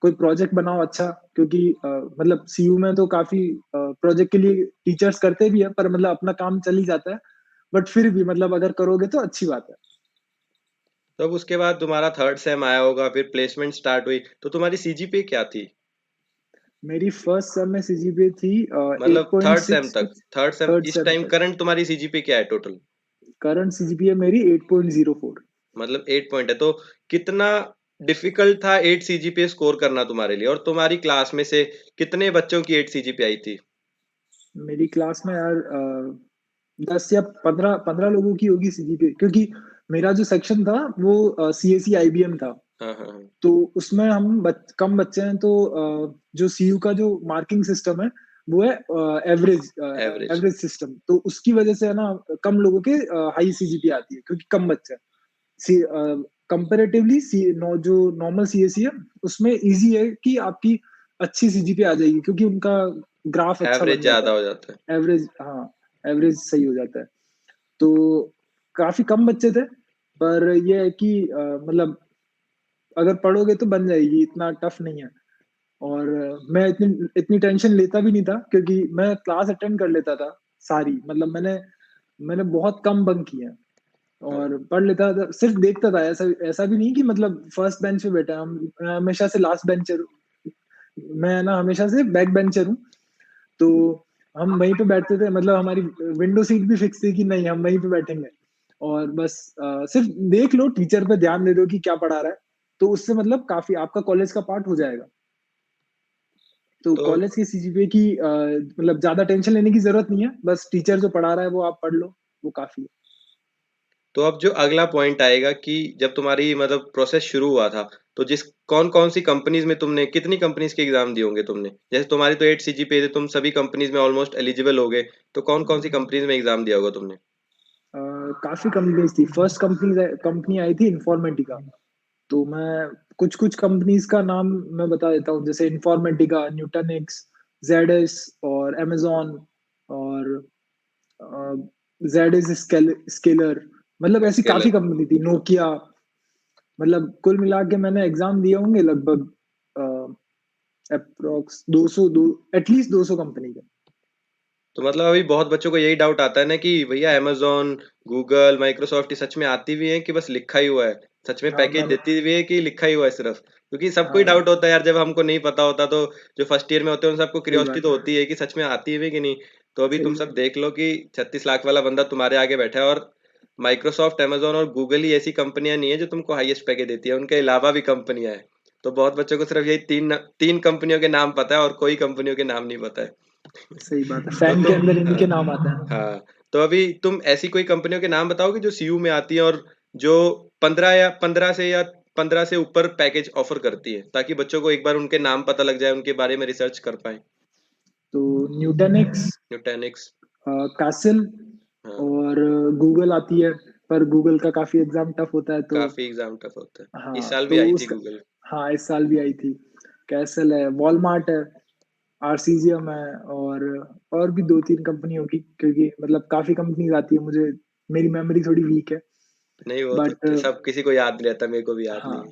कोई प्रोजेक्ट बनाओ अच्छा, क्योंकि मतलब सीयू में तो काफी प्रोजेक्ट के लिए टीचर्स करते भी है, पर मतलब अपना काम चल ही जाता है। बट फिर भी मतलब अगर करोगे तो अच्छी बात है। तो अब उसके बाद तुम्हारा थर्ड सेम आया होगा, फिर प्लेसमेंट स्टार्ट हुई, तो तुम्हारी सीजीपीए क्या थी? मेरी फर्स्ट सेम में सीजीपीए थी मतलब थर्ड सेम 8.6 तक, कुछ। थर्ड सेम थर्ड इस सेम टाइम तक करंट तुम्हारी सीजीपीए क्या है टोटल? करंट सीजीपीए मेरी 8.04। मतलब 8 पॉइंट है, तो कितना डिफिकल्ट था 8 सीजीपीए स्कोर करना तुम्हारे लिए? और तुम्हारी क्लास में से कितने बच्चों की 8 सीजीपीए आई थी? मेरी क्लास में यार 10 या 15 लोगों की होगी सीजीपीए, क्योंकि मेरा जो सेक्शन था वो सीएसई आईबीएम था। हाँ, हाँ, हाँ। तो उसमें हम कम बच्चे हैं, तो जो सीयू का जो मार्किंग सिस्टम है वो है एवरेज एवरेज। Average system. तो उसकी वजह से है ना, कम लोगों के हाई सीजीपी आती है, क्योंकि कम बच्चे हैं कंपेरेटिवली। जो नॉर्मल सीएसई है उसमें इजी है कि आपकी अच्छी सीजीपी आ जाएगी, क्योंकि उनका ग्राफ अच्छा एवरेज बन जाता ज्यादा हो जाता है। है। एवरेज, हाँ, एवरेज सही हो जाता है। तो काफी कम बच्चे थे, पर ये है कि मतलब अगर पढ़ोगे तो बन जाएगी, इतना टफ नहीं है। और मैं इतनी इतनी टेंशन लेता भी नहीं था, क्योंकि मैं क्लास अटेंड कर लेता था सारी। मतलब मैंने मैंने बहुत कम बंक किए हैं, हाँ, और पढ़ लेता था, सिर्फ देखता था। ऐसा ऐसा भी नहीं कि मतलब फर्स्ट बेंच पे बैठा है हम। मैं हमेशा से लास्ट बेंचर, मैं ना हमेशा से बैक बेंचर हूँ। तो हम वहीं पे बैठते थे, मतलब हमारी विंडो सीट भी फिक्स थी कि नहीं हम वहीं पे बैठेंगे। और बस सिर्फ देख लो, टीचर पे ध्यान दे दो कि क्या पढ़ा रहा है, तो उससे मतलब काफी आपका कॉलेज का पार्ट हो जाएगा। तो तो कॉलेज की सीजीपीए की मतलब ज्यादा टेंशन लेने की जरूरत नहीं है, बस टीचर जो पढ़ा रहा है वो आप पढ़ लो, वो काफी है। तो अब जो अगला पॉइंट आएगा कि जब तुम्हारी मतलब प्रोसेस शुरू हुआ था, तो जिस कौन कौन सी कंपनीज में तुमने कितनी कंपनीज के एग्जाम दिए होंगे तुमने? जैसे तुम्हारी तो 8 सीजीपीए थे, तुम सभी कंपनीज में ऑलमोस्ट एलिजिबल हो गए, तो कौन कौन सी कंपनीज में एग्जाम दिया होगा तुमने? काफी कंपनीज थी। फर्स्ट कंपनी कंपनी आई थी इन्फॉर्मेटिका। तो मैं कुछ कुछ कंपनीज का नाम मैं बता देता हूँ, जैसे इन्फॉर्मेटिका, न्यूटनिक्स, जेडएस और amazon, और जेड इज स्केलर। मतलब ऐसी काफी स्केलर। कंपनी थी, नोकिया। मतलब कुल मिला के मैंने एग्जाम दिए होंगे लगभग अप्रोक्स 200, एटलीस्ट 200 कंपनी के। तो मतलब अभी बहुत बच्चों को यही डाउट आता है ना कि भैया अमेज़न, गूगल, माइक्रोसॉफ्ट ये सच में आती भी है कि बस लिखा ही हुआ है? सच में हाँ पैकेज मैंने, देती भी है कि लिखा ही हुआ है सिर्फ? क्योंकि सबको ही हाँ डाउट होता है यार, जब हमको नहीं पता होता तो जो फर्स्ट ईयर में होते हैं उन सबको सही क्यूरियोसिटी बात तो है, होती है कि सच में आती है भी कि नहीं। तो अभी सही तुम सब बात देख लो कि 36 लाख वाला बंदा तुम्हारे आगे बैठा है, और माइक्रोसॉफ्ट, अमेज़न और गूगल ही ऐसी कंपनियां नहीं है जो तुमको हाईएस्ट पैकेज देती है, उनके अलावा भी कंपनियां हैं। तो बहुत बच्चों को सिर्फ यही तीन तीन कंपनियों के नाम पता है और कोई कंपनियों के नाम नहीं पता है। सही बात है, तो फैन के तुम, अंदर इन्हीं हाँ, के नाम आते हैं। हाँ, तो अभी तुम ऐसी कोई कंपनियों के नाम बताओगे जो सीयू में आती है और जो 15 से ऊपर पैकेज ऑफर करती है, ताकि बच्चों को एक बार उनके नाम पता लग जाए, उनके बारे में रिसर्च कर पाए। तो न्यूटनिक्स, न्यूटेनिक्स। कासिल, हाँ। और गूगल आती है। पर गूगल का काफी एग्जाम टफ होता है, तो काफी एग्जाम टफ होता है, इस हाँ साल भी तो आई थी उसका, गूगल। हाँ इस साल भी आई थी। कैसल है, वॉलमार्ट है, आरसीजीएम है, और भी 2-3 कंपनी होगी, क्योंकि मतलब काफी कंपनीज आती है। मुझे मेरी मेमोरी थोड़ी वीक है। नहीं, वो तो बट सब किसी को याद नहीं रहता, मेरे को भी याद नहीं है।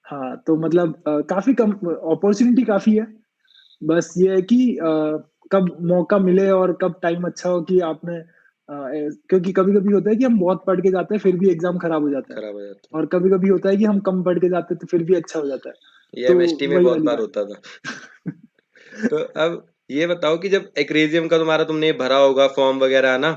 हाँ, हाँ तो मतलब काफी कम अपॉर्चुनिटी काफी है। बस ये है कि कब मौका मिले और कब टाइम अच्छा हो कि आपने क्योंकि कभी कभी होता है कि हम बहुत पढ़ के जाते हैं फिर भी एग्जाम खराब हो जाता है, खराब हो जाता है। और कभी कभी होता है कि हम कम पढ़ के जाते हैं तो फिर भी अच्छा हो जाता है। ये तो एमएसटी में वही बहुत वाली बार बात होता था। है। तो अब ये बताओ कि जब एक्रेजियम का तुम्हारा तुमने भरा होगा फॉर्म वगैरह है ना,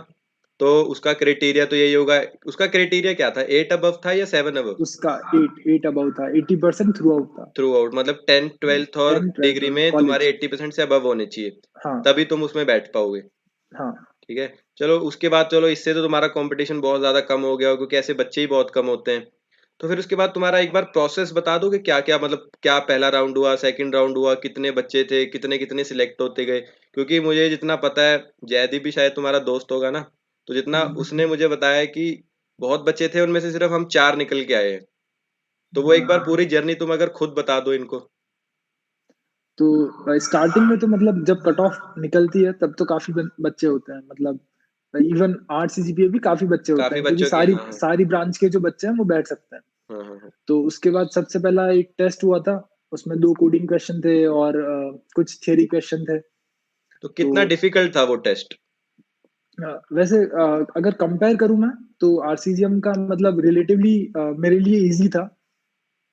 तो उसका क्राइटेरिया तो यही होगा। उसका क्राइटेरिया क्या था, 8 अबव था या 7 अबव? उसका 8 अबाउट था, 80% थ्रू आउट था। थ्रू आउट मतलब 10 ट्वेल्थ और 10-12 डिग्री में तुम्हारे कॉलेज। 80% से अबव होने चाहिए, हाँ, तभी तुम उसमें बैठ पाओगे। हाँ, ठीक है। चलो उसके बाद, चलो इससे तो तुम्हारा कंपटीशन बहुत ज्यादा कम हो गया हो, क्योंकि ऐसे बच्चे ही बहुत कम होते हैं। तो फिर उसके बाद तुम्हारा एक बार प्रोसेस बता दो कि क्या-क्या मतलब क्या पहला राउंड हुआ, सेकंड राउंड हुआ, कितने बच्चे थे, कितने-कितने सिलेक्ट होते गए? क्योंकि मुझे जितना पता है, जयदीप भी शायद तुम्हारा दोस्त होगा ना, तो जितना उसने मुझे बताया कि बहुत बच्चे थे, उनमें से सिर्फ हम 4 निकल के आए हैं। तो वो एक बार हाँ। पूरी जर्नी तुम अगर खुद बता दो इनको। तो स्टार्टिंग में तो मतलब जब कट ऑफ निकलती है तब तो काफी बच्चे होते हैं, मतलब इवन आर्ट सीजीपीए भी काफी बच्चे होते काफ़ी हैं, क्योंकि बच्चों की सारी हाँ, हाँ। सारी ब्रांच के जो बच्चे हैं वो बैठ सकते हैं। हाँ, हाँ, हाँ। तो उसके बाद सबसे पहला एक टेस्ट हुआ था, उसमें 2 कोडिंग क्वेश्चन थे और कुछ थियरी क्वेश्चन थे। तो तो कितना डिफिकल्ट था वो टेस्ट? वैसे अगर कंपेयर करूँ मैं, तो आरसीजीएम का मतलब रिलेटिवली मेरे लिए ईज़ी था,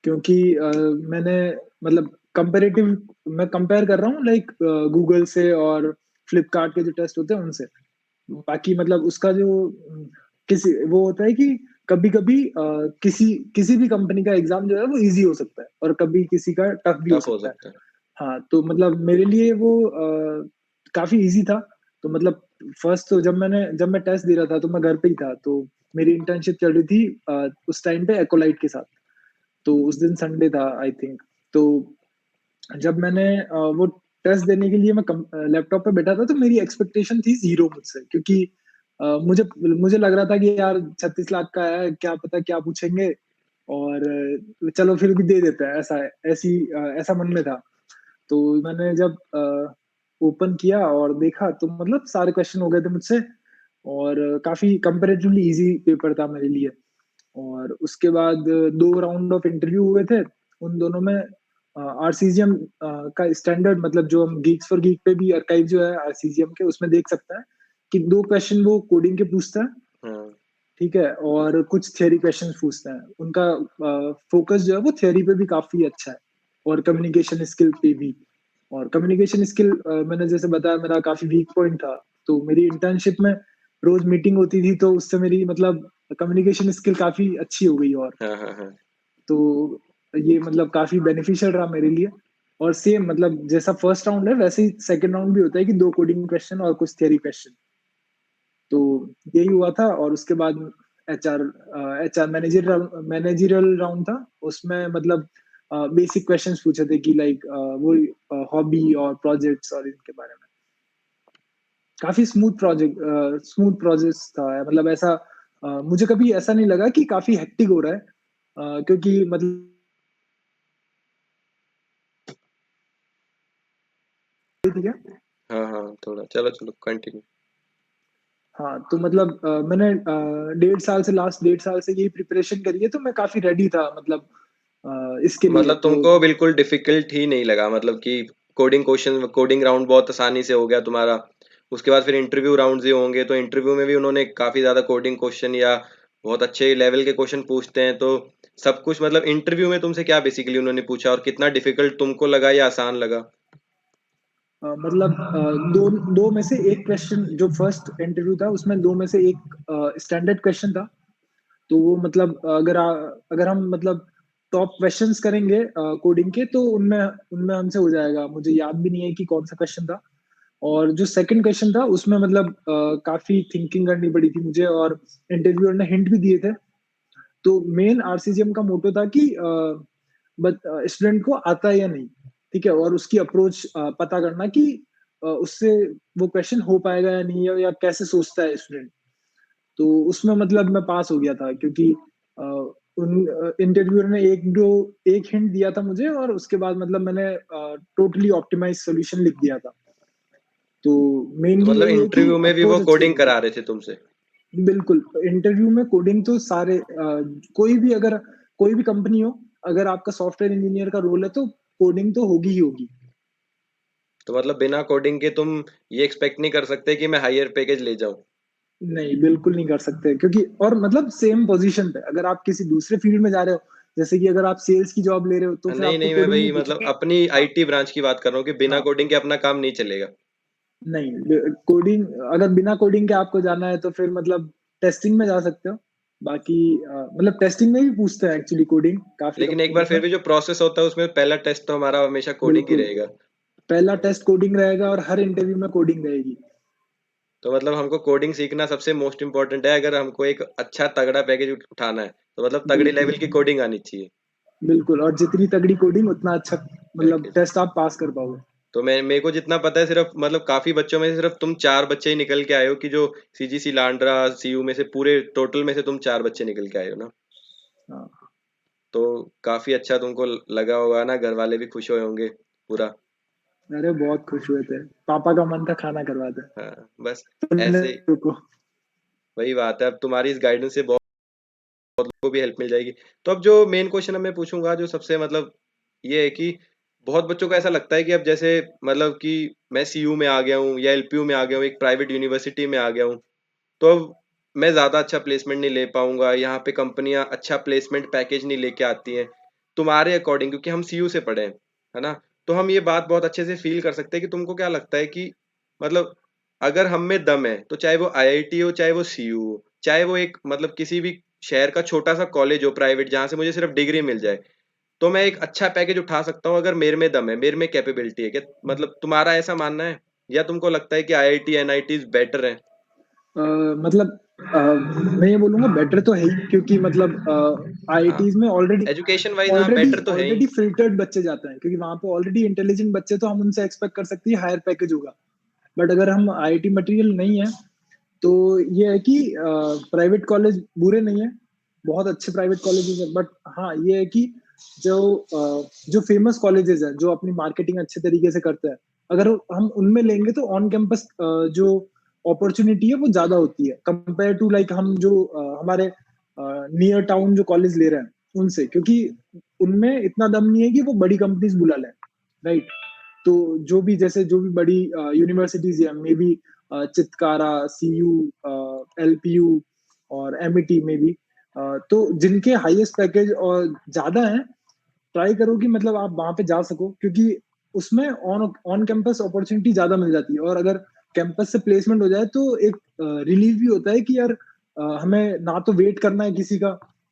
क्योंकि मैंने मतलब कंपैरेटिव मैं कंपेयर कर रहा हूँ लाइक गूगल से और फ्लिपकार्ट के जो टेस्ट होते हैं उनसे। बाकी मतलब उसका जो किसी वो होता है कि कभी-कभी किसी किसी भी कंपनी का एग्ज़ाम जो है वो ईज़ी हो सकता है और कभी किसी का टफ भी हो टफ हो सकता है। सकता है। हाँ, तो मतलब मेरे लिए वो काफ़ी ईज़ी था। तो मतलब फर्स्ट तो जब मैं टेस्ट दे रहा था तो मैं घर पे ही था, तो मेरी इंटर्नशिप चल रही थी उस टाइम पे एक्वालाइट के साथ। तो उस दिन संडे था आई थिंक। तो जब मैंने वो टेस्ट देने के लिए मैं लैपटॉप पे बैठा था, तो मेरी एक्सपेक्टेशन थी 0 मुझसे, क्योंकि मुझे मुझे लग रहा था कि यार 36 लाख का है, क्या पता क्या पूछेंगे, और चलो फिर भी दे देते हैं, ऐसा मन में था। तो मैंने जब ओपन किया और देखा तो मतलब सारे क्वेश्चन हो गए थे मुझसे, और काफ़ी कंपैरेटिवली ईज़ी पेपर था मेरे लिए। और उसके बाद 2 राउंड ऑफ इंटरव्यू हुए थे। उन दोनों में आरसीजीएम का स्टैंडर्ड, मतलब जो हम गीक्स फॉर गीक पे भी आर्काइव जो है आरसीजीएम के, उसमें देख सकते हैं कि 2 क्वेश्चन वो कोडिंग के पूछता है, हाँ। ठीक है? और कुछ थियरी क्वेश्चंस पूछते हैं। उनका फोकस जो है वो थियरी पे भी काफ़ी अच्छा है, और कम्युनिकेशन स्किल पे भी। और कम्युनिकेशन स्किल मैंने जैसे बताया मेरा काफ़ी वीक पॉइंट था। तो मेरी इंटर्नशिप में रोज़ मीटिंग होती थी, तो उससे मेरी मतलब कम्युनिकेशन स्किल काफ़ी अच्छी हो गई, और हाँ, हाँ, हाँ। तो ये मतलब काफ़ी बेनिफिशियल रहा मेरे लिए। और सेम मतलब जैसा फर्स्ट राउंड है वैसे ही सेकंड राउंड भी होता है कि 2 कोडिंग क्वेश्चन और कुछ थियरी क्वेश्चन। तो यही हुआ था, और उसके बाद एचआर मैनेजरियल राउंड था। उसमें मतलब बेसिक क्वेश्चंस पूछे थे कि लाइक वही हॉबी और प्रोजेक्ट्स और इनके बारे में। काफ़ी स्मूथ प्रोसेस था, मतलब ऐसा मुझे कभी ऐसा नहीं लगा कि काफ़ी हेक्टिक हो रहा है, क्योंकि मतलब ठीक है। हाँ, हाँ, थोड़ा चलो कंटिन्यू। हाँ, तो मतलब मैंने लास्ट डेढ़ साल से यही प्रिपरेशन करी है, तो मैं काफ़ी रेडी था मतलब इसके लिए मतलब तो। तुमको बिल्कुल डिफिकल्ट ही नहीं लगा मतलब कि कोडिंग राउंड बहुत आसानी से हो गया तुम्हारा। उसके बाद फिर इंटरव्यू राउंड्स ही होंगे, तो इंटरव्यू में भी उन्होंने काफ़ी ज़्यादा कोडिंग क्वेश्चन या बहुत अच्छे लेवल के क्वेश्चन पूछते हैं, तो सब कुछ मतलब इंटरव्यू में तुमसे क्या बेसिकली उन्होंने पूछा और कितना डिफिकल्ट तुमको लगा या आसान लगा? मतलब दो दो में से एक क्वेश्चन, जो फर्स्ट इंटरव्यू था उसमें दो में से एक स्टैंडर्ड क्वेश्चन था। तो वो मतलब अगर हम मतलब टॉप क्वेश्चंस करेंगे कोडिंग के, तो उनमें उनमें हमसे हो जाएगा। मुझे याद भी नहीं है कि कौन सा क्वेश्चन था। और जो सेकंड क्वेश्चन था उसमें मतलब काफी थिंकिंग करनी पड़ी थी मुझे, और इंटरव्यूअर ने हिंट भी दिए थे। तो मेन आरसीजीएम का मोटो था कि स्टूडेंट को आता है या नहीं, ठीक है, और उसकी अप्रोच पता करना कि उससे वो क्वेश्चन हो पाएगा या नहीं, या कैसे सोचता है स्टूडेंट। तो उसमें मतलब मैं पास हो गया था, क्योंकि उन इंटरव्यूअर ने एक हिंट दिया था मुझे, और उसके बाद मतलब मैंने टोटली ऑप्टिमाइज सॉल्यूशन लिख दिया था। तो तो मेनली मतलब यही है कि इंटरव्यू में भी वो अप्रोच अच्छी कोडिंग होनी करा चाहिए। रहे थे तुमसे? बिल्कुल, इंटरव्यू में कोडिंग तो सारे कोई भी कंपनी हो, अगर आपका सॉफ्टवेयर इंजीनियर का रोल है तो कोडिंग तो होगी ही होगी। तो मतलब बिना कोडिंग के तुम ये एक्सपेक्ट नहीं कर सकते कि मैं हायर पैकेज ले जाऊँ? नहीं, बिल्कुल नहीं कर सकते, क्योंकि और मतलब सेम पोजीशन पे अगर आप किसी दूसरे फील्ड में जा रहे हो, जैसे कि अगर आप सेल्स की जॉब ले रहे हो, तो फिर नहीं, आपको नहीं, मैं कोडिंग नहीं वही मतलब पूछेंगे। अपनी हाँ, आईटी ब्रांच की बात कर रहा हूँ कि बिना हाँ, कोडिंग के अपना काम नहीं चलेगा। नहीं, कोडिंग अगर बिना कोडिंग के आपको जाना है तो फिर मतलब टेस्टिंग में जा सकते हो। बाकी मतलब टेस्टिंग में भी पूछते हैं एक्चुअली कोडिंग काफ़ी लेकिन एक बार कंपनीज़ में। फिर भी जो प्रोसेस होता है उसमें पहला टेस्ट तो हमारा हमेशा कोडिंग ही बिल्कुल, रहेगा। पहला टेस्ट कोडिंग रहेगा और हर इंटरव्यू में कोडिंग रहेगी। तो मतलब हमको कोडिंग सीखना सबसे मोस्ट इम्पोर्टेंट है अगर हमको एक अच्छा तगड़ा पैकेज उठाना है। तो मतलब तगड़ी लेवल की कोडिंग आनी चाहिए। बिल्कुल, और जितनी तगड़ी कोडिंग उतना अच्छा मतलब पैकेज। टेस्ट आप पास कर पाओगे। तो मैं मेरे को जितना पता है सिर्फ मतलब काफी बच्चों में से सिर्फ तुम 4 बच्चे ही निकल के आए हो कि जो सीजीसी लांड्रा सीयू में से पूरे टोटल में से तुम 4 बच्चे निकल के आए हो ना। हाँ। तो काफी अच्छा तुमको लगा होगा ना, घर वाले भी खुश हुए होंगे पूरा। अरे बहुत खुश हुए थे, पापा का मन था खाना करवा दे, हाँ बस तुमने ऐसे रुको। वही बात है, अब तुम्हारी इस गाइडेंस से बहुत को भी हेल्प मिल जाएगी। तो अब जो मेन क्वेश्चन अब मैं पूछूंगा, जो सबसे मतलब ये है कि बहुत बच्चों को ऐसा लगता है कि अब जैसे मतलब कि मैं सीयू में आ गया हूँ या एलपीयू में आ गया हूँ, एक प्राइवेट यूनिवर्सिटी में आ गया हूँ, तो अब मैं ज़्यादा अच्छा प्लेसमेंट नहीं ले पाऊंगा, यहाँ पे कंपनियां अच्छा प्लेसमेंट पैकेज नहीं लेके आती हैं तुम्हारे अकॉर्डिंग, क्योंकि हम सीयू से पढ़े हैं, है ना। तो हम ये बात बहुत अच्छे से फील कर सकते हैं कि तुमको क्या लगता है कि मतलब अगर हम में दम है तो चाहे वो आईआईटी हो, चाहे वो सीयू हो, चाहे वो एक मतलब किसी भी शहर का छोटा सा कॉलेज हो प्राइवेट जहां से मुझे सिर्फ डिग्री मिल जाए, तो मैं एक अच्छा पैकेज उठा सकता हूँ अगर मेरे में दम है, मेरे में कैपेबिलिटी है क्या, मतलब तुम्हारा ऐसा मानना है या तुमको लगता है कि आईआईटी एनआईटी बेटर है? मतलब मैं ये बोलूंगा बेटर तो है ही, क्योंकि मतलब हाँ, आईआईटीज में ऑलरेडी एजुकेशन वाइज हाँ ऑलरेडी बेटर तो है ही। ऑलरेडी फिल्टर्ड बच्चे जाते हैं, क्योंकि वहां पे ऑलरेडी इंटेलिजेंट बच्चे, तो हम उनसे एक्सपेक्ट कर सकते हैं हायर पैकेज होगा। बट अगर हम आईआईटी मटेरियल नहीं है, तो ये है कि प्राइवेट कॉलेज बुरे नहीं है, बहुत अच्छे प्राइवेट कॉलेजेस है, बट हाँ ये है कि जो जो फेमस कॉलेजेस है, जो अपनी मार्केटिंग अच्छे तरीके से करते हैं, अगर हम उनमें लेंगे तो ऑन कैंपस जो अपॉर्चुनिटी है वो ज्यादा होती है कंपेयर टू लाइक हम जो हमारे नियर टाउन जो कॉलेज ले रहे हैं उनसे, क्योंकि उनमें इतना दम नहीं है कि वो बड़ी कंपनीज बुला लें, राइट। तो जो भी जैसे जो भी बड़ी यूनिवर्सिटीज है, maybe Chitkara, CU, LPU और एमईटी में भी, तो जिनके हाईएस्ट पैकेज और ज्यादा है, ट्राई करो कि मतलब आप वहां पे जा सको, क्योंकि उसमें ऑन ऑन कैंपस अपॉर्चुनिटी ज्यादा मिल जाती है, और अगर कैंपस से प्लेसमेंट हो जाए तो एक रिलीफ भी होता है कि यार हमें ना तो वेट करना है किसी का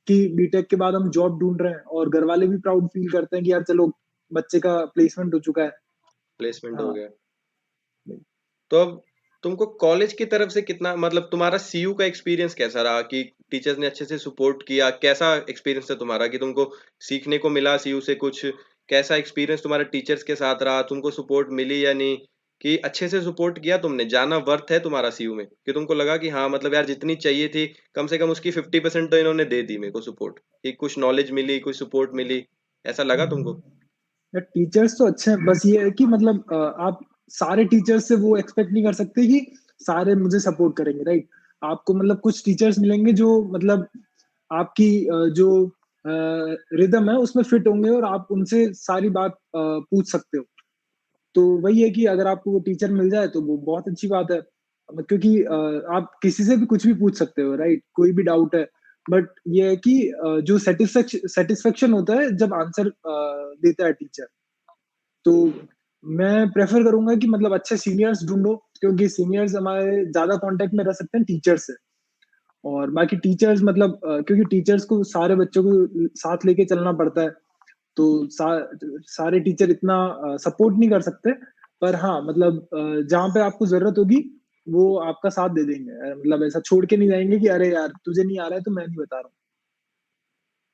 कि बीटेक के बाद हम जॉब ढूंढ रहे हैं, और घर वाले भी प्राउड फील करते हैं कि यार चलो बच्चे का प्लेसमेंट हो चुका है। प्लेसमेंट हो हाँ। गया। तो अब तुमको कॉलेज की तरफ से कितना मतलब तुम्हारा सीयू का एक्सपीरियंस कैसा रहा कि टीचर्स ने अच्छे से सपोर्ट किया, कैसा एक्सपीरियंस था तुम्हारा कि तुमको सीखने को मिला सीयू से कुछ, कैसा एक्सपीरियंस तुम्हारे टीचर्स के साथ रहा, तुमको सपोर्ट मिली या नहीं, कि अच्छे से सपोर्ट किया तुमने, जाना वर्थ है तुम्हारा सीयू में कि तुमको लगा कि हाँ मतलब यार जितनी चाहिए थी कम से कम उसकी 50% तो इन्होंने दे दी मेरे को सपोर्ट, कि कुछ नॉलेज मिली कुछ सपोर्ट मिली, ऐसा लगा तुमको? टीचर्स तो अच्छे हैं, बस ये है कि मतलब आप सारे टीचर्स से वो एक्सपेक्ट नहीं कर सकते कि सारे मुझे सपोर्ट करेंगे, राइट। आपको मतलब कुछ टीचर्स मिलेंगे जो मतलब आपकी जो रिदम है उसमें फिट होंगे, और आप उनसे सारी बात पूछ सकते हो। तो वही है कि अगर आपको वो टीचर मिल जाए तो वो बहुत अच्छी बात है, क्योंकि आप किसी से भी कुछ भी पूछ सकते हो, राइट, कोई भी डाउट है। बट ये है कि जो सेटिस्फेक्शन होता है जब आंसर देता है टीचर, तो मैं प्रेफर करूंगा कि मतलब अच्छे सीनियर्स ढूंढो, क्योंकि सीनियर्स हमारे ज्यादा कांटेक्ट में रह सकते हैं टीचर से। और बाकी टीचर्स मतलब क्योंकि टीचर्स को सारे बच्चों को साथ लेके चलना पड़ता है, तो सारे टीचर इतना सपोर्ट नहीं कर सकते। पर हाँ मतलब जहाँ पे आपको जरूरत होगी वो आपका साथ दे देंगे, मतलब ऐसा छोड़ के नहीं जाएंगे कि अरे यार तुझे नहीं आ रहा है तो मैं नहीं बता रहा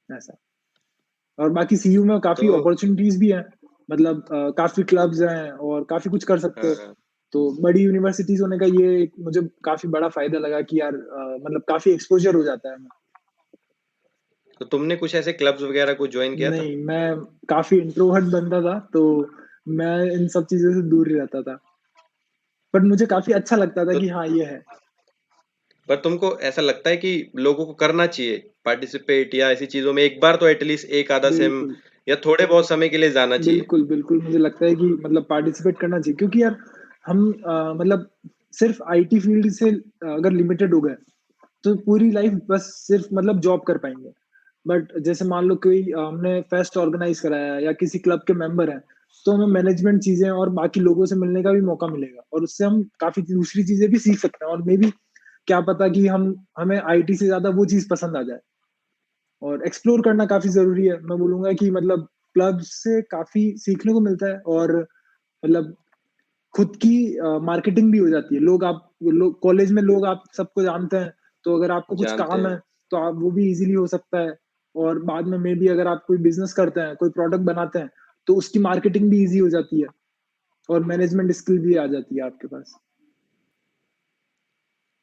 हूँ, ऐसा। और बाकी सीयू में तो काफी अपॉर्चुनिटीज भी हैं, मतलब काफी क्लब्स हैं और काफी कुछ कर सकते हाँ हो। हाँ। तो बड़ी यूनिवर्सिटीज होने का ये एक मुझे काफी बड़ा फायदा लगा कि यार मतलब काफी एक्सपोजर हो जाता है हमें। तो तुमने कुछ ऐसे क्लब्स वगैरह को ज्वाइन किया था? नहीं, मैं काफी इंट्रोवर्ट बंदा था, तो मैं इन सब चीजों से दूर ही रहता था, बट मुझे काफी अच्छा लगता था तो कि हाँ ये है। पर तुमको ऐसा लगता है कि लोगों को करना चाहिए पार्टिसिपेट या ऐसी चीजों में एक बार तो एटलीस्ट एक आधा सेम बिल्कुल या थोड़े बहुत समय के लिए जाना चाहिए? बिल्कुल बिल्कुल, मुझे लगता है कि मतलब पार्टिसिपेट करना चाहिए, क्योंकि यार हम मतलब सिर्फ आईटी फील्ड से अगर लिमिटेड हो गए तो पूरी लाइफ बस सिर्फ मतलब जॉब कर पाएंगे। बट जैसे मान लो कोई हमने फेस्ट ऑर्गेनाइज कराया है या किसी क्लब के मेंबर हैं, तो हमें मैनेजमेंट चीजें और बाकी लोगों से मिलने का भी मौका मिलेगा, और उससे हम काफी दूसरी चीजें भी सीख सकते हैं, और मे बी क्या पता कि हम हमें आईटी से ज्यादा वो चीज पसंद आ जाए। और एक्सप्लोर करना काफी जरूरी है, मैं बोलूंगा कि मतलब क्लब से काफी सीखने को मिलता है, और मतलब खुद की मार्केटिंग भी हो जाती है, लोग आप लोग कॉलेज में लोग आप सबको जानते हैं, तो अगर आपको कुछ जानते काम है हैं। तो आप वो भी इजीली हो सकता है। और बाद में मे बी अगर आप कोई बिजनेस करते हैं, कोई प्रोडक्ट बनाते हैं, तो उसकी मार्केटिंग भी इजी हो जाती है और मैनेजमेंट स्किल भी आ जाती है आपके पास।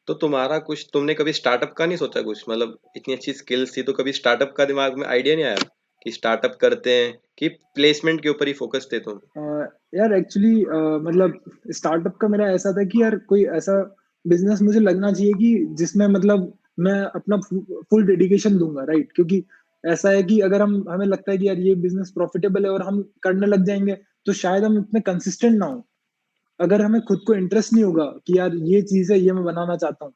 तो तुम्हारा कुछ, तुमने कभी स्टार्टअप का नहीं सोचा कुछ? मतलब इतनी अच्छी स्किल्स थी तो कभी स्टार्टअप का दिमाग में आइडिया नहीं आया कि स्टार्टअप करते हैं, कि प्लेसमेंट के ऊपर ही फोकस थे तुम? अ, यार एक्चुअली मतलब स्टार्टअप का मेरा ऐसा था कि यार कोई ऐसा बिजनेस मुझे लगना चाहिए कि जिसमें मतलब मैं अपना फुल डेडिकेशन दूंगा, राइट? क्योंकि ऐसा है कि अगर हम हमें लगता है कि यार ये बिजनेस प्रॉफिटेबल है और हम करने लग जाएंगे, तो शायद हम इतने कंसिस्टेंट ना हो। अगर हमें खुद को इंटरेस्ट नहीं होगा कि यार ये चीज है, ये मैं बनाना चाहता हूँ,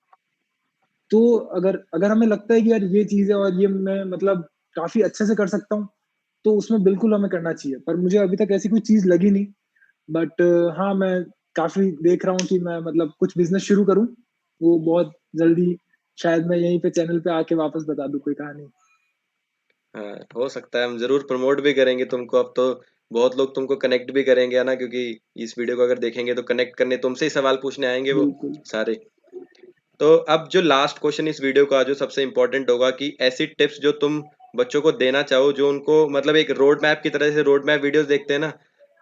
तो अगर अगर हमें लगता है कि यार ये चीज है और ये मैं मतलब काफी अच्छे से कर सकता हूँ, तो उसमें बिल्कुल हमें करना चाहिए। पर मुझे अभी तक ऐसी कोई चीज लगी नहीं। बट हाँ, मैं काफी देख रहा हूँ कि मैं मतलब कुछ बिजनेस शुरू करूँ। वो बहुत जल्दी शायद मैं यहीं पे चैनल पे आके वापस बता दूं कोई कहानी। हाँ, हो सकता है हम जरूर प्रमोट भी करेंगे तुमको। अब तो बहुत लोग तुमको कनेक्ट भी करेंगे, है ना? क्योंकि इस वीडियो को अगर देखेंगे तो कनेक्ट करने तुमसे ही सवाल पूछने आएंगे वो बिल्कुल। सारे। तो अब जो लास्ट क्वेश्चन इस वीडियो का जो सबसे इम्पोर्टेंट होगा, कि ऐसी टिप्स जो तुम बच्चों को देना चाहो, जो उनको मतलब एक रोड मैप की तरह से, रोड मैप वीडियोस देखते हैं ना,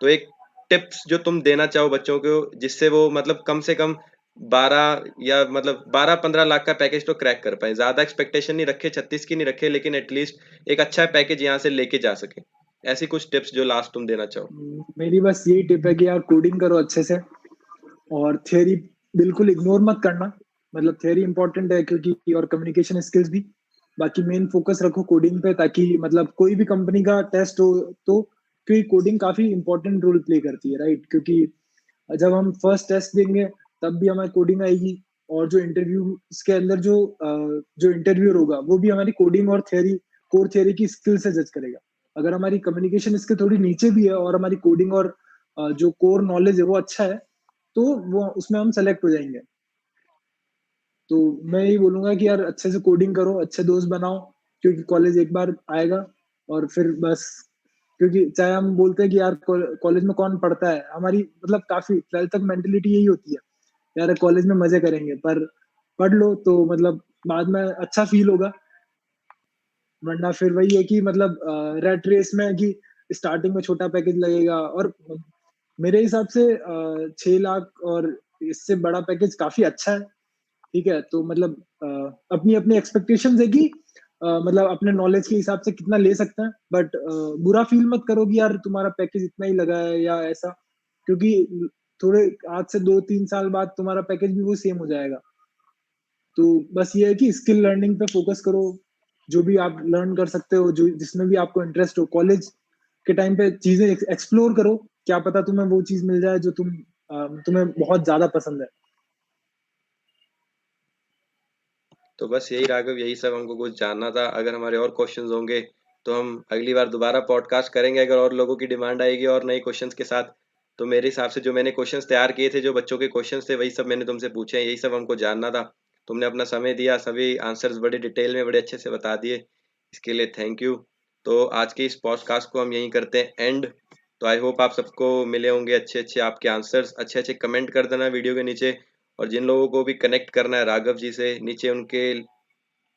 तो एक टिप्स जो तुम देना चाहो बच्चों को, जिससे वो मतलब कम से कम 12 या मतलब 12-15 लाख का पैकेज तो क्रैक कर पाए। ज्यादा एक्सपेक्टेशन नहीं रखे, 36 की नहीं रखे, लेकिन एटलीस्ट एक अच्छा पैकेज यहाँ से लेके जा सके। ऐसी कुछ टिप्स जो लास्ट तुम देना चाहो। मेरी बस यही टिप है कि यार कोडिंग करो अच्छे से, और थियरी बिल्कुल इग्नोर मत करना। मतलब थियरी इंपॉर्टेंट है क्योंकि, और कम्युनिकेशन स्किल्स भी। बाकी मेन फोकस रखो कोडिंग पे, ताकि मतलब कोई भी कंपनी का टेस्ट हो तो, क्योंकि कोडिंग काफी इंपॉर्टेंट रोल प्ले करती है, राइट? क्योंकि जब हम फर्स्ट टेस्ट देंगे तब भी हमारी कोडिंग आएगी। और जो इंटरव्यू के अंदर जो इंटरव्यूअर होगा वो भी हमारी कोडिंग और थियरी, कोर थियरी की स्किल से जज करेगा। अगर हमारी कम्युनिकेशन स्किल थोड़ी नीचे भी है और हमारी कोडिंग और जो कोर नॉलेज है वो अच्छा है, तो वो उसमें हम सेलेक्ट हो जाएंगे। तो मैं यही बोलूंगा कि यार अच्छे से कोडिंग करो, अच्छे दोस्त बनाओ, क्योंकि कॉलेज एक बार आएगा और फिर बस। क्योंकि चाहे हम बोलते हैं कि यार कॉलेज में कौन पढ़ता है, हमारी मतलब काफी 12th तक मेंटेलिटी यही होती है, यार कॉलेज में मजे करेंगे। पर पढ़ लो तो मतलब बाद में अच्छा फील होगा। वरना फिर वही है कि मतलब रेट रेस में है कि स्टार्टिंग में छोटा पैकेज लगेगा, और मेरे हिसाब से 6 लाख और इससे बड़ा पैकेज काफी अच्छा है। ठीक है, तो मतलब अपनी अपनी एक्सपेक्टेशन है कि मतलब अपने नॉलेज के हिसाब से कितना ले सकते हैं। बट बुरा फील मत करो कि यार तुम्हारा पैकेज इतना ही लगा है या ऐसा, क्योंकि थोड़े आज से 2-3 साल बाद तुम्हारा पैकेज भी वो सेम हो जाएगा। तो बस ये है कि स्किल लर्निंग पे फोकस करो। जो भी आप लर्न कर सकते हो, जो जिसमें भी आपको इंटरेस्ट हो, कॉलेज के टाइम पे चीजें एक्सप्लोर करो। क्या पता तुम्हें वो चीज मिल जाए जो तुम्हें बहुत ज्यादा पसंद है। तो बस यही राघव, यही सब हमको कुछ जानना था। अगर हमारे और क्वेश्चंस होंगे तो हम अगली बार दोबारा पॉडकास्ट करेंगे, अगर और लोगों की डिमांड आएगी और नए क्वेश्चंस के साथ। तो मेरे हिसाब से जो मैंने क्वेश्चंस तैयार किए थे, जो बच्चों के क्वेश्चंस थे, वही सब मैंने तुमसे पूछे हैं, यही सब हमको जानना था। तुमने अपना समय दिया, सभी आंसर्स बड़े डिटेल में बड़े अच्छे से बता दिए, इसके लिए थैंक यू। तो आज के इस पॉडकास्ट को हम यहीं करते हैं एंड। तो आई होप आप सबको मिले होंगे अच्छे अच्छे आपके आंसर्स। अच्छे अच्छे कमेंट कर देना वीडियो के नीचे। और जिन लोगों को भी कनेक्ट करना है राघव जी से, नीचे उनके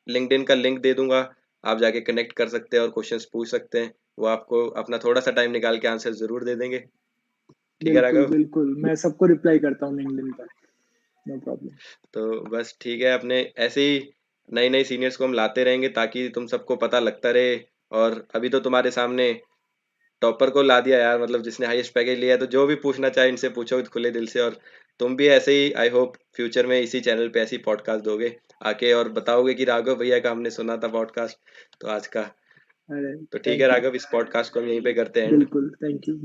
लिंक्डइन का लिंक दे दूंगा, आप जाके कनेक्ट कर सकते हैं और क्वेश्चंस पूछ सकते हैं। वो आपको अपना थोड़ा सा टाइम निकाल के आंसर जरूर दे देंगे। ठीक है बिल्कुल राघव? बिल्कुल, मैं सबको रिप्लाई करता हूँ लिंक्डइन पर। No problem. तो बस ठीक है, अपने ऐसे ही नए नए सीनियर्स को हम लाते रहेंगे ताकि तुम सबको पता लगता रहे। और अभी तो तुम्हारे सामने टॉपर को ला दिया यार, मतलब जिसने हाईएस्ट पैकेज लिया है। तो जो भी पूछना चाहे इनसे पूछो खुले दिल से। और तुम भी ऐसे ही आई होप फ्यूचर में इसी चैनल पे ऐसी पॉडकास्ट दोगे आके, और बताओगे कि राघव भैया का हमने सुना था पॉडकास्ट। तो आज का, अरे, तो ठीक है थैंक यू। राघव, इस पॉडकास्ट को हम यहीं पे करते हैं एंड। बिल्कुल, थैंक यू।